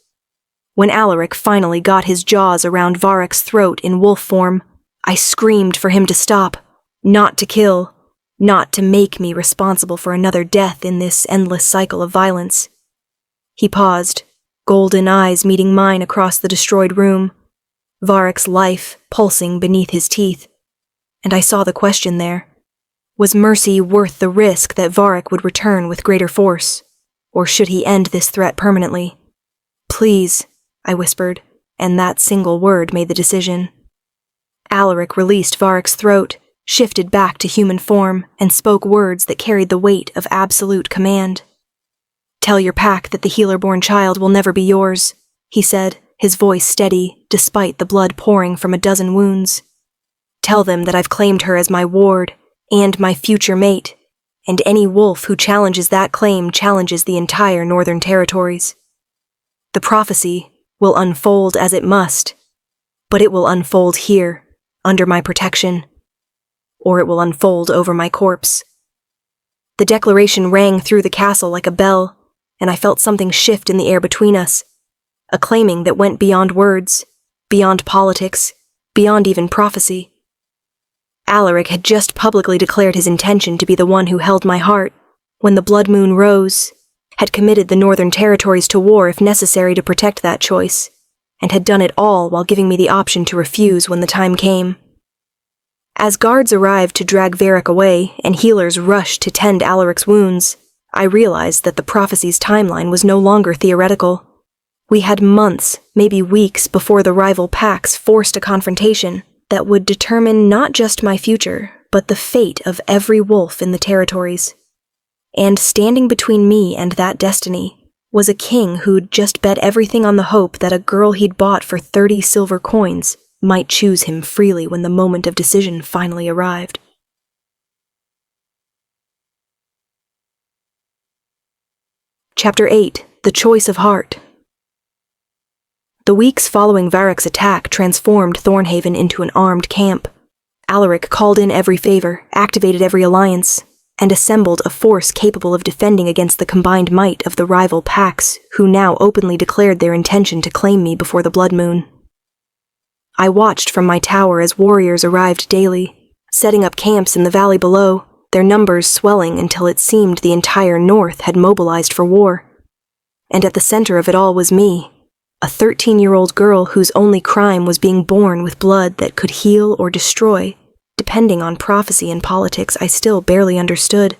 When Alaric finally got his jaws around Varek's throat in wolf form, I screamed for him to stop, not to kill, not to make me responsible for another death in this endless cycle of violence. He paused, golden eyes meeting mine across the destroyed room, Varek's life pulsing beneath his teeth, and I saw the question there. Was mercy worth the risk that Varek would return with greater force, or should he end this threat permanently? "Please," I whispered, and that single word made the decision. Alaric released Varek's throat, shifted back to human form, and spoke words that carried the weight of absolute command. "Tell your pack that the healer-born child will never be yours," he said, his voice steady, despite the blood pouring from a dozen wounds. "Tell them that I've claimed her as my ward, and my future mate, and any wolf who challenges that claim challenges the entire Northern Territories. The prophecy will unfold as it must, but it will unfold here, under my protection, or it will unfold over my corpse." The declaration rang through the castle like a bell, and I felt something shift in the air between us, a claiming that went beyond words, beyond politics, beyond even prophecy. Alaric had just publicly declared his intention to be the one who held my heart, when the blood moon rose, had committed the Northern Territories to war if necessary to protect that choice, and had done it all while giving me the option to refuse when the time came. As guards arrived to drag Varric away and healers rushed to tend Alaric's wounds, I realized that the prophecy's timeline was no longer theoretical. We had months, maybe weeks, before the rival packs forced a confrontation that would determine not just my future, but the fate of every wolf in the territories. And standing between me and that destiny was a king who'd just bet everything on the hope that a girl he'd bought for 30 silver coins might choose him freely when the moment of decision finally arrived. Chapter 8: The Choice of Heart. The weeks following Varric's attack transformed Thornhaven into an armed camp. Alaric called in every favor, activated every alliance, and assembled a force capable of defending against the combined might of the rival packs, who now openly declared their intention to claim me before the blood moon. I watched from my tower as warriors arrived daily, setting up camps in the valley below, their numbers swelling until it seemed the entire north had mobilized for war. And at the center of it all was me, a 13-year-old girl whose only crime was being born with blood that could heal or destroy, depending on prophecy and politics I still barely understood.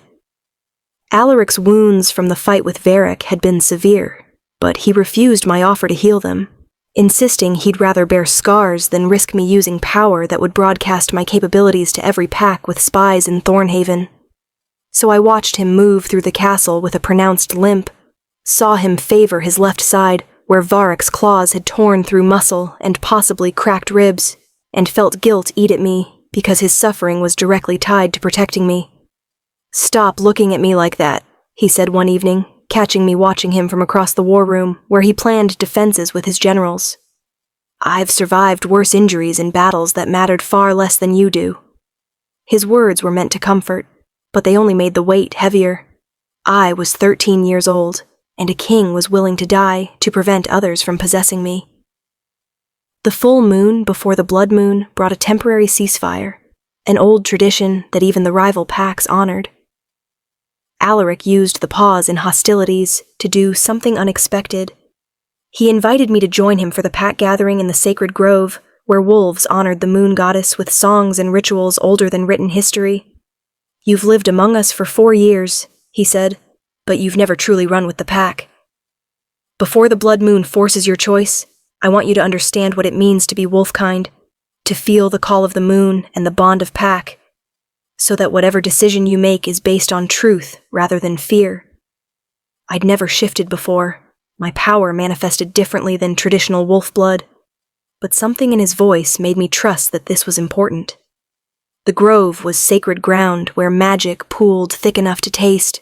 Alaric's wounds from the fight with Varric had been severe, but he refused my offer to heal them, insisting he'd rather bear scars than risk me using power that would broadcast my capabilities to every pack with spies in Thornhaven. So I watched him move through the castle with a pronounced limp, saw him favor his left side, where Varric's claws had torn through muscle and possibly cracked ribs, and felt guilt eat at me because his suffering was directly tied to protecting me. "Stop looking at me like that," he said one evening, catching me watching him from across the war room, where he planned defenses with his generals. "I've survived worse injuries in battles that mattered far less than you do." His words were meant to comfort, but they only made the weight heavier. I was 13 years old, and a king was willing to die to prevent others from possessing me. The full moon before the blood moon brought a temporary ceasefire, an old tradition that even the rival packs honored. Alaric used the pause in hostilities to do something unexpected. He invited me to join him for the pack gathering in the sacred grove, where wolves honored the moon goddess with songs and rituals older than written history. "You've lived among us for 4 years," he said, "but you've never truly run with the pack. Before the blood moon forces your choice, I want you to understand what it means to be wolfkind, to feel the call of the moon and the bond of pack, so that whatever decision you make is based on truth rather than fear." I'd never shifted before. My power manifested differently than traditional wolf blood, but something in his voice made me trust that this was important. The grove was sacred ground where magic pooled thick enough to taste.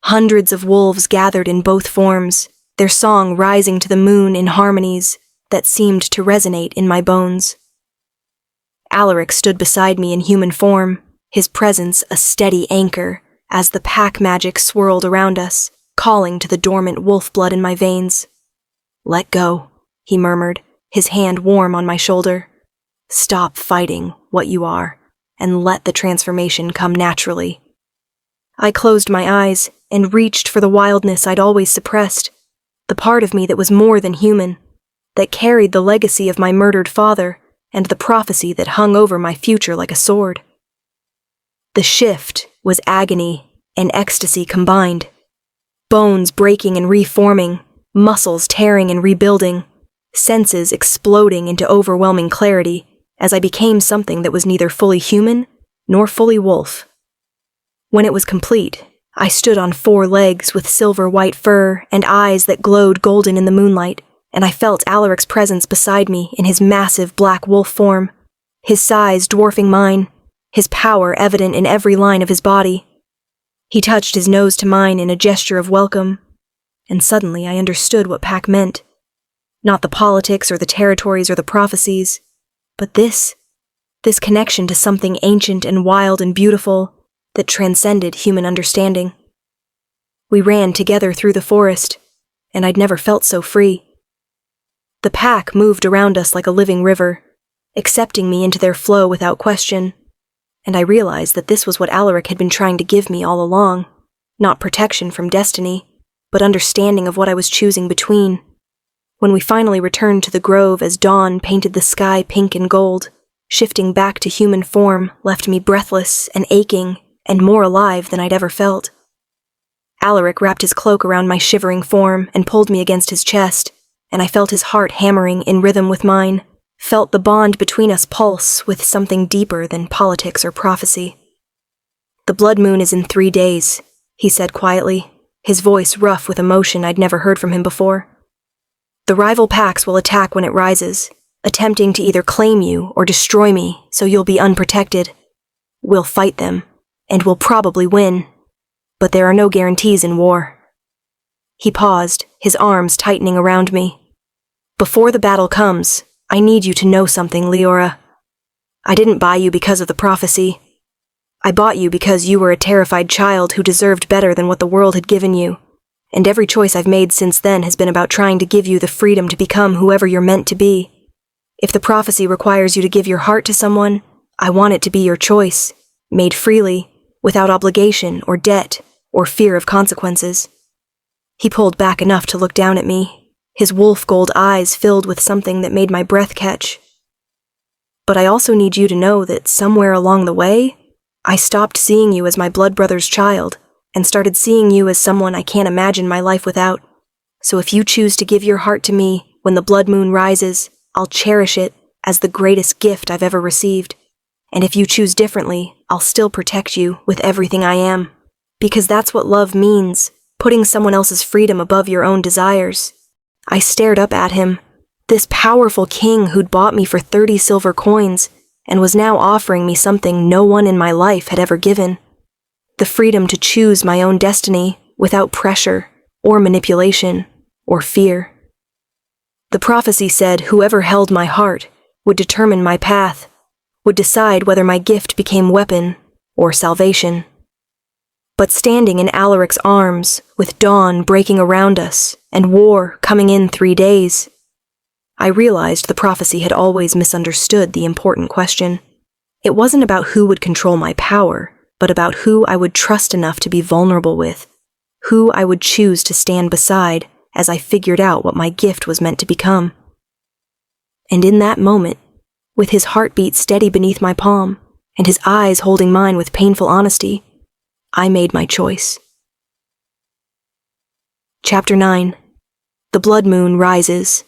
Hundreds of wolves gathered in both forms, their song rising to the moon in harmonies that seemed to resonate in my bones. Alaric stood beside me in human form, his presence a steady anchor as the pack magic swirled around us, calling to the dormant wolf blood in my veins. "Let go," he murmured, his hand warm on my shoulder. "Stop fighting what you are, and let the transformation come naturally." I closed my eyes and reached for the wildness I'd always suppressed, the part of me that was more than human, that carried the legacy of my murdered father and the prophecy that hung over my future like a sword. The shift was agony and ecstasy combined. Bones breaking and reforming, muscles tearing and rebuilding, senses exploding into overwhelming clarity as I became something that was neither fully human nor fully wolf. When it was complete, I stood on 4 legs with silver-white fur and eyes that glowed golden in the moonlight, and I felt Alaric's presence beside me in his massive black wolf form, his size dwarfing mine, his power evident in every line of his body. He touched his nose to mine in a gesture of welcome, and suddenly I understood what pack meant. Not the politics or the territories or the prophecies, but this connection to something ancient and wild and beautiful that transcended human understanding. We ran together through the forest, and I'd never felt so free. The pack moved around us like a living river, accepting me into their flow without question, and I realized that this was what Alaric had been trying to give me all along, not protection from destiny, but understanding of what I was choosing between. When we finally returned to the grove as dawn painted the sky pink and gold, shifting back to human form left me breathless and aching and more alive than I'd ever felt. Alaric wrapped his cloak around my shivering form and pulled me against his chest, and I felt his heart hammering in rhythm with mine, felt the bond between us pulse with something deeper than politics or prophecy. "The blood moon is in 3 days," he said quietly, his voice rough with emotion I'd never heard from him before. "The rival packs will attack when it rises, attempting to either claim you or destroy me so you'll be unprotected. We'll fight them, and we'll probably win, but there are no guarantees in war." He paused, his arms tightening around me. "Before the battle comes, I need you to know something, Leora. I didn't buy you because of the prophecy. I bought you because you were a terrified child who deserved better than what the world had given you, and every choice I've made since then has been about trying to give you the freedom to become whoever you're meant to be. If the prophecy requires you to give your heart to someone, I want it to be your choice, made freely, without obligation or debt or fear of consequences." He pulled back enough to look down at me, his wolf gold eyes filled with something that made my breath catch. "But I also need you to know that somewhere along the way, I stopped seeing you as my blood brother's child and started seeing you as someone I can't imagine my life without. So if you choose to give your heart to me when the blood moon rises, I'll cherish it as the greatest gift I've ever received. And if you choose differently, I'll still protect you with everything I am. Because that's what love means, putting someone else's freedom above your own desires." I stared up at him, this powerful king who'd bought me for 30 silver coins and was now offering me something no one in my life had ever given: the freedom to choose my own destiny without pressure or manipulation or fear. The prophecy said whoever held my heart would determine my path, would decide whether my gift became weapon or salvation. But standing in Alaric's arms, with dawn breaking around us and war coming in 3 days, I realized the prophecy had always misunderstood the important question. It wasn't about who would control my power, but about who I would trust enough to be vulnerable with, who I would choose to stand beside as I figured out what my gift was meant to become. And in that moment, with his heartbeat steady beneath my palm, and his eyes holding mine with painful honesty, I made my choice. Chapter 9. The Blood Moon Rises.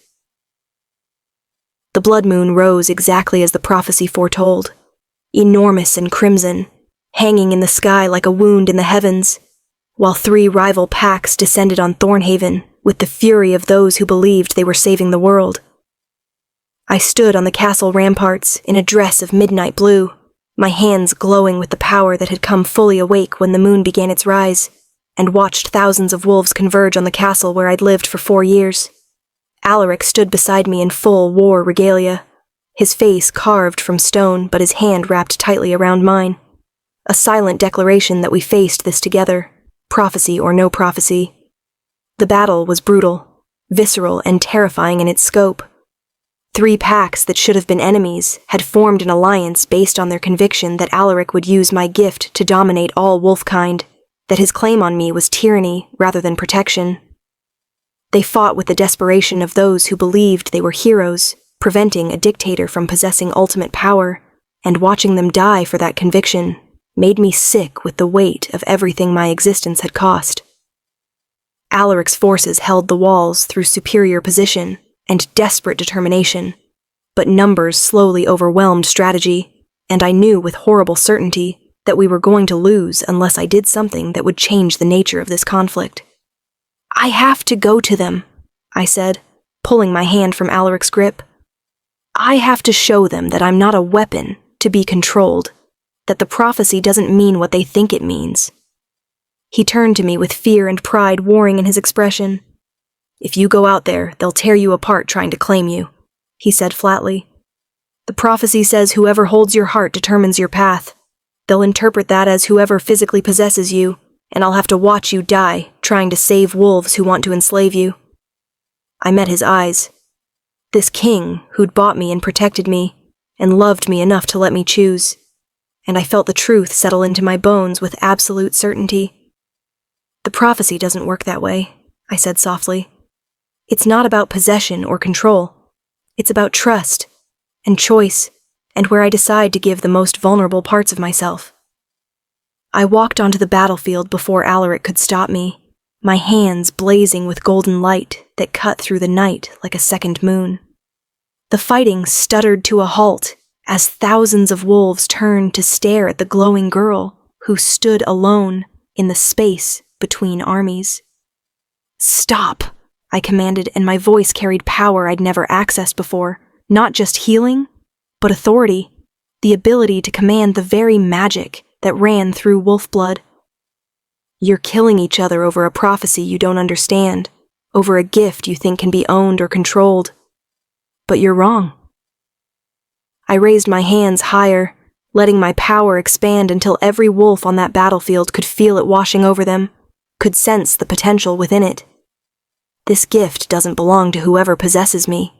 The blood moon rose exactly as the prophecy foretold, enormous and crimson, hanging in the sky like a wound in the heavens, while 3 rival packs descended on Thornhaven with the fury of those who believed they were saving the world. I stood on the castle ramparts in a dress of midnight blue, my hands glowing with the power that had come fully awake when the moon began its rise, and watched thousands of wolves converge on the castle where I'd lived for 4 years. Alaric stood beside me in full war regalia, his face carved from stone but his hand wrapped tightly around mine. A silent declaration that we faced this together, prophecy or no prophecy. The battle was brutal, visceral and terrifying in its scope. 3 packs that should have been enemies had formed an alliance based on their conviction that Alaric would use my gift to dominate all wolfkind, that his claim on me was tyranny rather than protection. They fought with the desperation of those who believed they were heroes, preventing a dictator from possessing ultimate power, and watching them die for that conviction made me sick with the weight of everything my existence had cost. Alaric's forces held the walls through superior position and desperate determination, but numbers slowly overwhelmed strategy, and I knew with horrible certainty that we were going to lose unless I did something that would change the nature of this conflict. "I have to go to them," I said, pulling my hand from Alaric's grip. "I have to show them that I'm not a weapon to be controlled, that the prophecy doesn't mean what they think it means." He turned to me with fear and pride warring in his expression. "If you go out there, they'll tear you apart trying to claim you," he said flatly. "The prophecy says whoever holds your heart determines your path. They'll interpret that as whoever physically possesses you, and I'll have to watch you die, trying to save wolves who want to enslave you." I met his eyes. This king who'd bought me and protected me, and loved me enough to let me choose, and I felt the truth settle into my bones with absolute certainty. "The prophecy doesn't work that way," I said softly. It's not about possession or control. It's about trust and choice and where I decide to give the most vulnerable parts of myself. I walked onto the battlefield before Alaric could stop me, my hands blazing with golden light that cut through the night like a second moon. The fighting stuttered to a halt as thousands of wolves turned to stare at the glowing girl who stood alone in the space between armies. "Stop!" I commanded, and my voice carried power I'd never accessed before. Not just healing, but authority, the ability to command the very magic that ran through wolf blood. "You're killing each other over a prophecy you don't understand, over a gift you think can be owned or controlled. But you're wrong." I raised my hands higher, letting my power expand until every wolf on that battlefield could feel it washing over them, could sense the potential within it. This gift doesn't belong to whoever possesses me.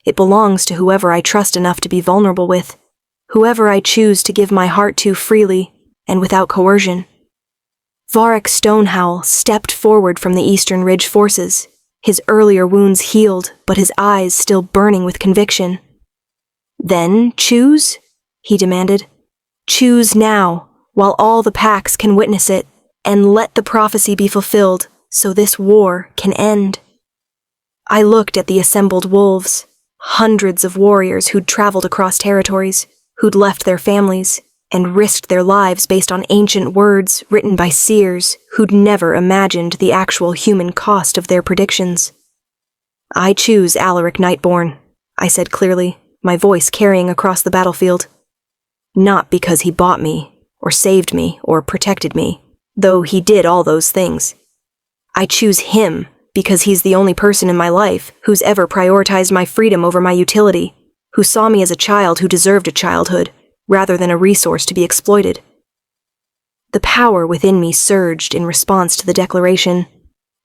It belongs to whoever I trust enough to be vulnerable with, whoever I choose to give my heart to freely and without coercion. Varric Stonehowl stepped forward from the Eastern Ridge forces, his earlier wounds healed, but his eyes still burning with conviction. "Then choose?" he demanded. "Choose now, while all the packs can witness it, and let the prophecy be fulfilled so this war can end." I looked at the assembled wolves, hundreds of warriors who'd traveled across territories, who'd left their families, and risked their lives based on ancient words written by seers who'd never imagined the actual human cost of their predictions. "I choose Alaric Nightborn," I said clearly, my voice carrying across the battlefield. "Not because he bought me, or saved me, or protected me, though he did all those things. I choose him because he's the only person in my life who's ever prioritized my freedom over my utility, who saw me as a child who deserved a childhood, rather than a resource to be exploited." The power within me surged in response to the declaration,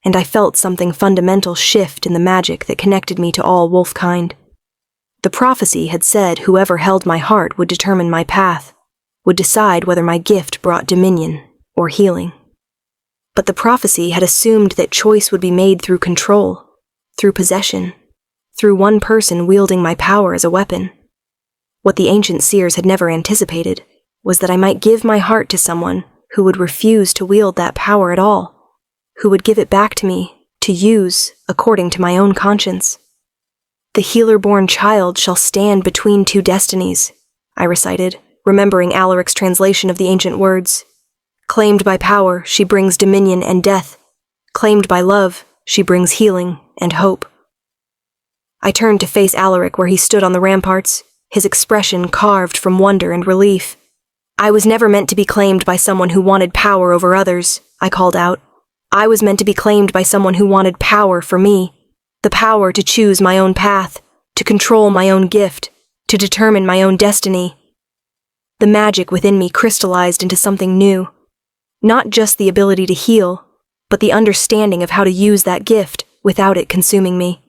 and I felt something fundamental shift in the magic that connected me to all wolfkind. The prophecy had said whoever held my heart would determine my path, would decide whether my gift brought dominion or healing. But the prophecy had assumed that choice would be made through control, through possession, through one person wielding my power as a weapon. What the ancient seers had never anticipated was that I might give my heart to someone who would refuse to wield that power at all, who would give it back to me to use according to my own conscience. "The healer-born child shall stand between two destinies," I recited, remembering Alaric's translation of the ancient words. "Claimed by power, she brings dominion and death. Claimed by love, she brings healing and hope." I turned to face Alaric where he stood on the ramparts, his expression carved from wonder and relief. "I was never meant to be claimed by someone who wanted power over others," I called out. "I was meant to be claimed by someone who wanted power for me, the power to choose my own path, to control my own gift, to determine my own destiny." The magic within me crystallized into something new. Not just the ability to heal, but the understanding of how to use that gift without it consuming me.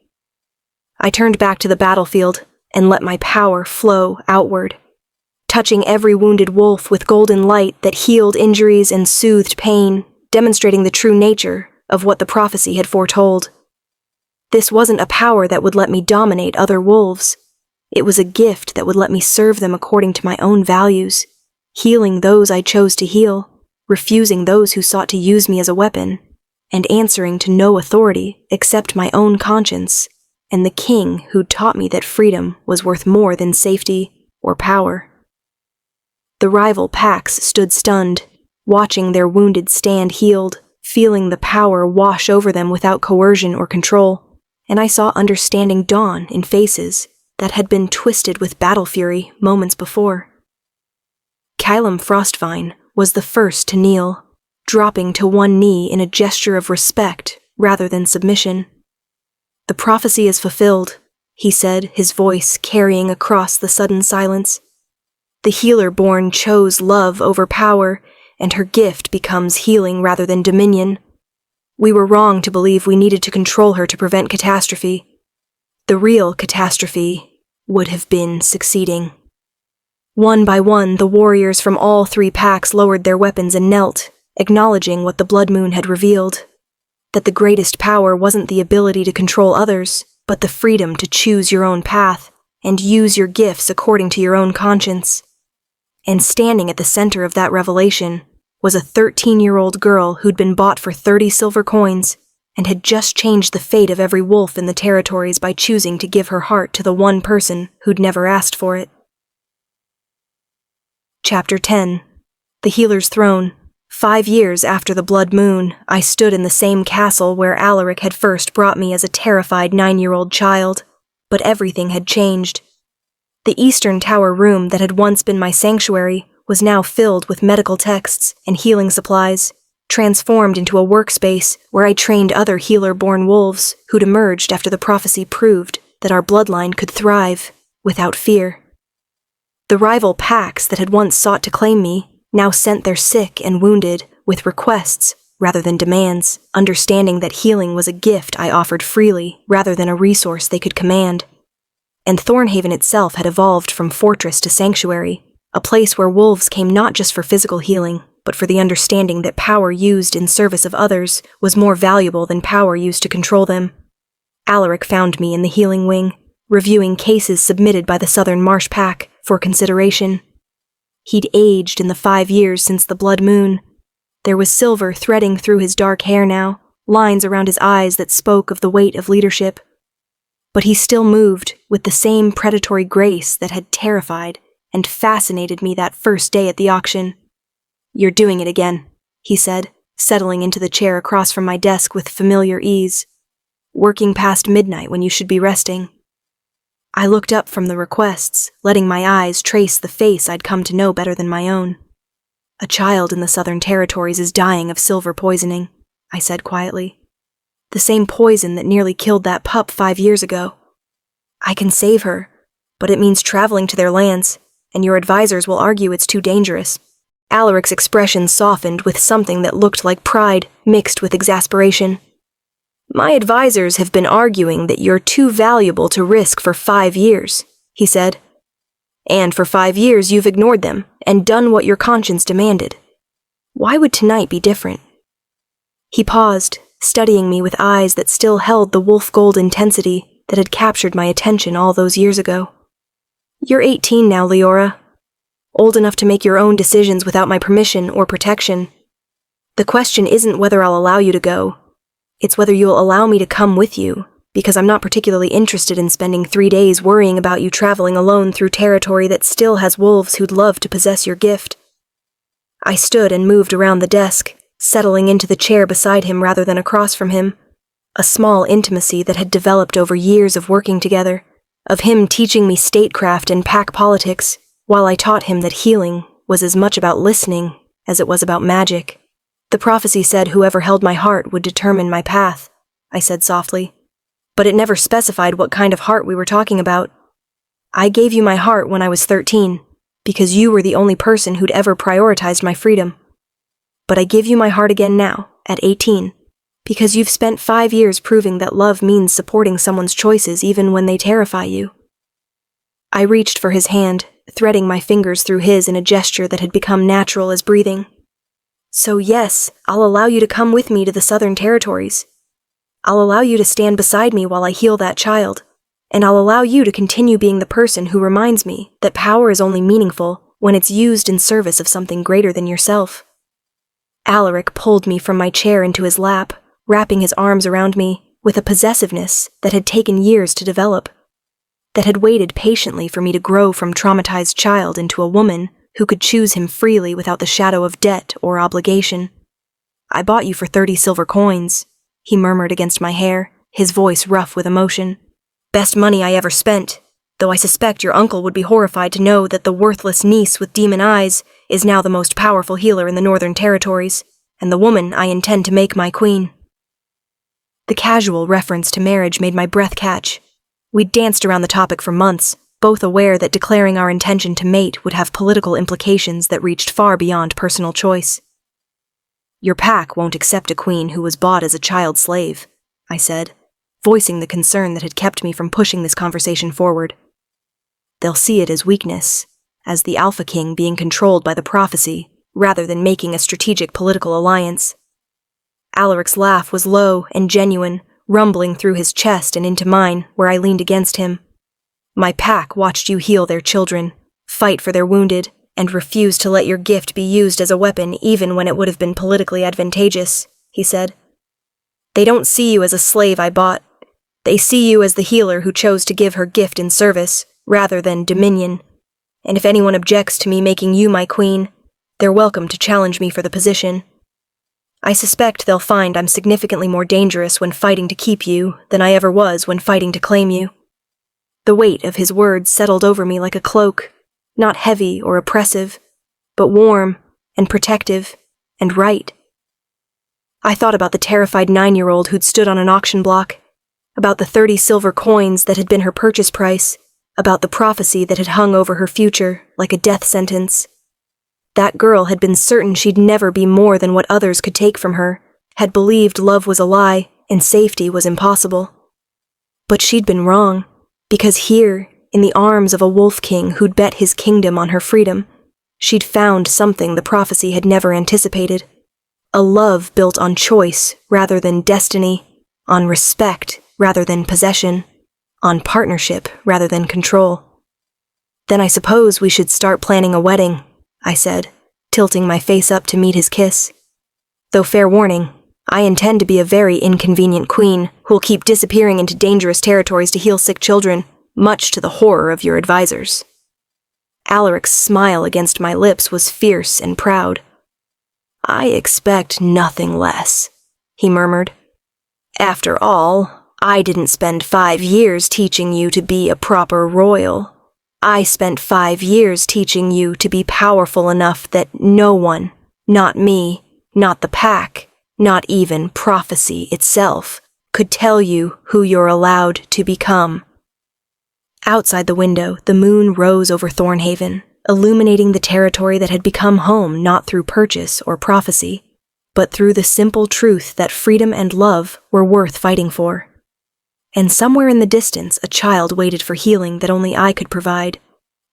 I turned back to the battlefield and let my power flow outward, touching every wounded wolf with golden light that healed injuries and soothed pain, demonstrating the true nature of what the prophecy had foretold. This wasn't a power that would let me dominate other wolves. It was a gift that would let me serve them according to my own values, healing those I chose to heal, refusing those who sought to use me as a weapon, and answering to no authority except my own conscience and the king who taught me that freedom was worth more than safety or power. The rival packs stood stunned, watching their wounded stand healed, feeling the power wash over them without coercion or control, and I saw understanding dawn in faces that had been twisted with battle fury moments before. Kylam Frostvine was the first to kneel, dropping to one knee in a gesture of respect rather than submission. "The prophecy is fulfilled," he said, his voice carrying across the sudden silence. "The healer-born chose love over power, and her gift becomes healing rather than dominion. We were wrong to believe we needed to control her to prevent catastrophe. The real catastrophe would have been succeeding." One by one, the warriors from all three packs lowered their weapons and knelt, acknowledging what the blood moon had revealed. that the greatest power wasn't the ability to control others, but the freedom to choose your own path and use your gifts according to your own conscience. And standing at the center of that revelation was a 13-year-old girl who'd been bought for 30 silver coins and had just changed the fate of every wolf in the territories by choosing to give her heart to the one person who'd never asked for it. Chapter 10. The Healer's Throne. 5 years after the blood moon, I stood in the same castle where Alaric had first brought me as a terrified 9-year-old child, but everything had changed. The Eastern Tower room that had once been my sanctuary was now filled with medical texts and healing supplies, transformed into a workspace where I trained other healer-born wolves who'd emerged after the prophecy proved that our bloodline could thrive without fear. The rival packs that had once sought to claim me now sent their sick and wounded with requests rather than demands, understanding that healing was a gift I offered freely rather than a resource they could command. And Thornhaven itself had evolved from fortress to sanctuary, a place where wolves came not just for physical healing, but for the understanding that power used in service of others was more valuable than power used to control them. Alaric found me in the healing wing, reviewing cases submitted by the Southern Marsh Pack for consideration. He'd aged in the 5 years since the blood moon. There was silver threading through his dark hair now, lines around his eyes that spoke of the weight of leadership. But he still moved with the same predatory grace that had terrified and fascinated me that first day at the auction. "You're doing it again," he said, settling into the chair across from my desk with familiar ease. "Working past midnight when you should be resting." I looked up from the requests, letting my eyes trace the face I'd come to know better than my own. "A child in the Southern Territories is dying of silver poisoning," I said quietly. "The same poison that nearly killed that pup 5 years ago. I can save her, but it means traveling to their lands, and your advisors will argue it's too dangerous." Alaric's expression softened with something that looked like pride mixed with exasperation. "My advisors have been arguing that you're too valuable to risk for 5 years, he said. "And for 5 years you've ignored them and done what your conscience demanded. Why would tonight be different?" He paused, studying me with eyes that still held the wolf gold intensity that had captured my attention all those years ago. "You're 18 now, Leora. Old enough to make your own decisions without my permission or protection. The question isn't whether I'll allow you to go. It's whether you'll allow me to come with you, because I'm not particularly interested in spending 3 days worrying about you traveling alone through territory that still has wolves who'd love to possess your gift." I stood and moved around the desk, settling into the chair beside him rather than across from him, a small intimacy that had developed over years of working together, of him teaching me statecraft and pack politics, while I taught him that healing was as much about listening as it was about magic. "The prophecy said whoever held my heart would determine my path," I said softly, "but it never specified what kind of heart we were talking about. I gave you my heart when I was 13, because you were the only person who'd ever prioritized my freedom. But I give you my heart again now, at 18, because you've spent 5 years proving that love means supporting someone's choices even when they terrify you." I reached for his hand, threading my fingers through his in a gesture that had become natural as breathing. "So yes, I'll allow you to come with me to the Southern Territories. I'll allow you to stand beside me while I heal that child, and I'll allow you to continue being the person who reminds me that power is only meaningful when it's used in service of something greater than yourself." Alaric pulled me from my chair into his lap, wrapping his arms around me with a possessiveness that had taken years to develop, that had waited patiently for me to grow from traumatized child into a woman who could choose him freely without the shadow of debt or obligation. "I bought you for 30 silver coins, he murmured against my hair, his voice rough with emotion. "Best money I ever spent, though I suspect your uncle would be horrified to know that the worthless niece with demon eyes is now the most powerful healer in the Northern Territories, and the woman I intend to make my queen." The casual reference to marriage made my breath catch. We'd danced around the topic for months, both aware that declaring our intention to mate would have political implications that reached far beyond personal choice. "Your pack won't accept a queen who was bought as a child slave," I said, voicing the concern that had kept me from pushing this conversation forward. "They'll see it as weakness, as the Alpha King being controlled by the prophecy, rather than making a strategic political alliance." Alaric's laugh was low and genuine, rumbling through his chest and into mine, where I leaned against him. My pack watched you heal their children, fight for their wounded, and refuse to let your gift be used as a weapon even when it would have been politically advantageous, he said. They don't see you as a slave I bought. They see you as the healer who chose to give her gift in service, rather than dominion. And if anyone objects to me making you my queen, they're welcome to challenge me for the position. I suspect they'll find I'm significantly more dangerous when fighting to keep you than I ever was when fighting to claim you. The weight of his words settled over me like a cloak, not heavy or oppressive, but warm and protective and right. I thought about the terrified 9-year-old who'd stood on an auction block, about the 30 silver coins that had been her purchase price, about the prophecy that had hung over her future like a death sentence. That girl had been certain she'd never be more than what others could take from her, had believed love was a lie and safety was impossible. But she'd been wrong, because here, in the arms of a wolf king who'd bet his kingdom on her freedom, she'd found something the prophecy had never anticipated. A love built on choice rather than destiny, on respect rather than possession, on partnership rather than control. Then I suppose we should start planning a wedding, I said, tilting my face up to meet his kiss. Though fair warning, I intend to be a very inconvenient queen who'll keep disappearing into dangerous territories to heal sick children, much to the horror of your advisors. Alaric's smile against my lips was fierce and proud. I expect nothing less, he murmured. After all, I didn't spend 5 years teaching you to be a proper royal. I spent 5 years teaching you to be powerful enough that no one, not me, not the pack, not even prophecy itself, could tell you who you're allowed to become. Outside the window, the moon rose over Thornhaven, illuminating the territory that had become home not through purchase or prophecy, but through the simple truth that freedom and love were worth fighting for. And somewhere in the distance a child waited for healing that only I could provide,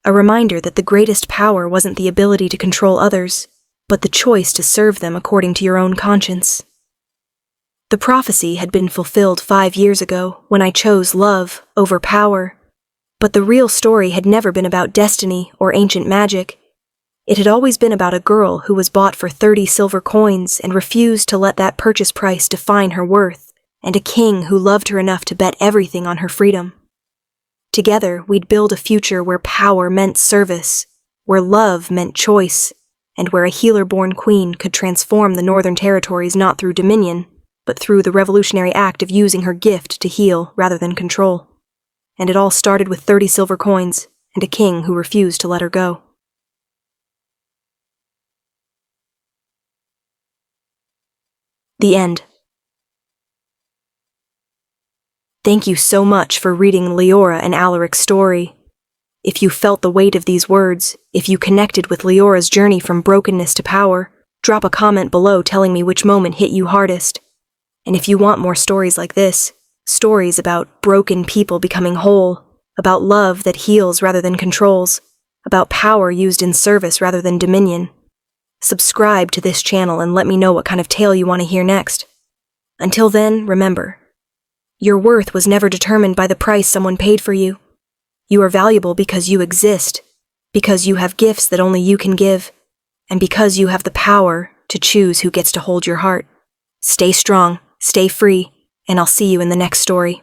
a reminder that the greatest power wasn't the ability to control others, but the choice to serve them according to your own conscience. The prophecy had been fulfilled 5 years ago when I chose love over power, but the real story had never been about destiny or ancient magic. It had always been about a girl who was bought for 30 silver coins and refused to let that purchase price define her worth, and a king who loved her enough to bet everything on her freedom. Together, we'd build a future where power meant service, where love meant choice, and where a healer-born queen could transform the Northern Territories not through dominion, but through the revolutionary act of using her gift to heal rather than control. And it all started with 30 silver coins and a king who refused to let her go. The end. Thank you so much for reading Leora and Alaric's story. If you felt the weight of these words, if you connected with Leora's journey from brokenness to power, drop a comment below telling me which moment hit you hardest. And if you want more stories like this, stories about broken people becoming whole, about love that heals rather than controls, about power used in service rather than dominion, subscribe to this channel and let me know what kind of tale you want to hear next. Until then, remember, your worth was never determined by the price someone paid for you. You are valuable because you exist, because you have gifts that only you can give, and because you have the power to choose who gets to hold your heart. Stay strong, stay free, and I'll see you in the next story.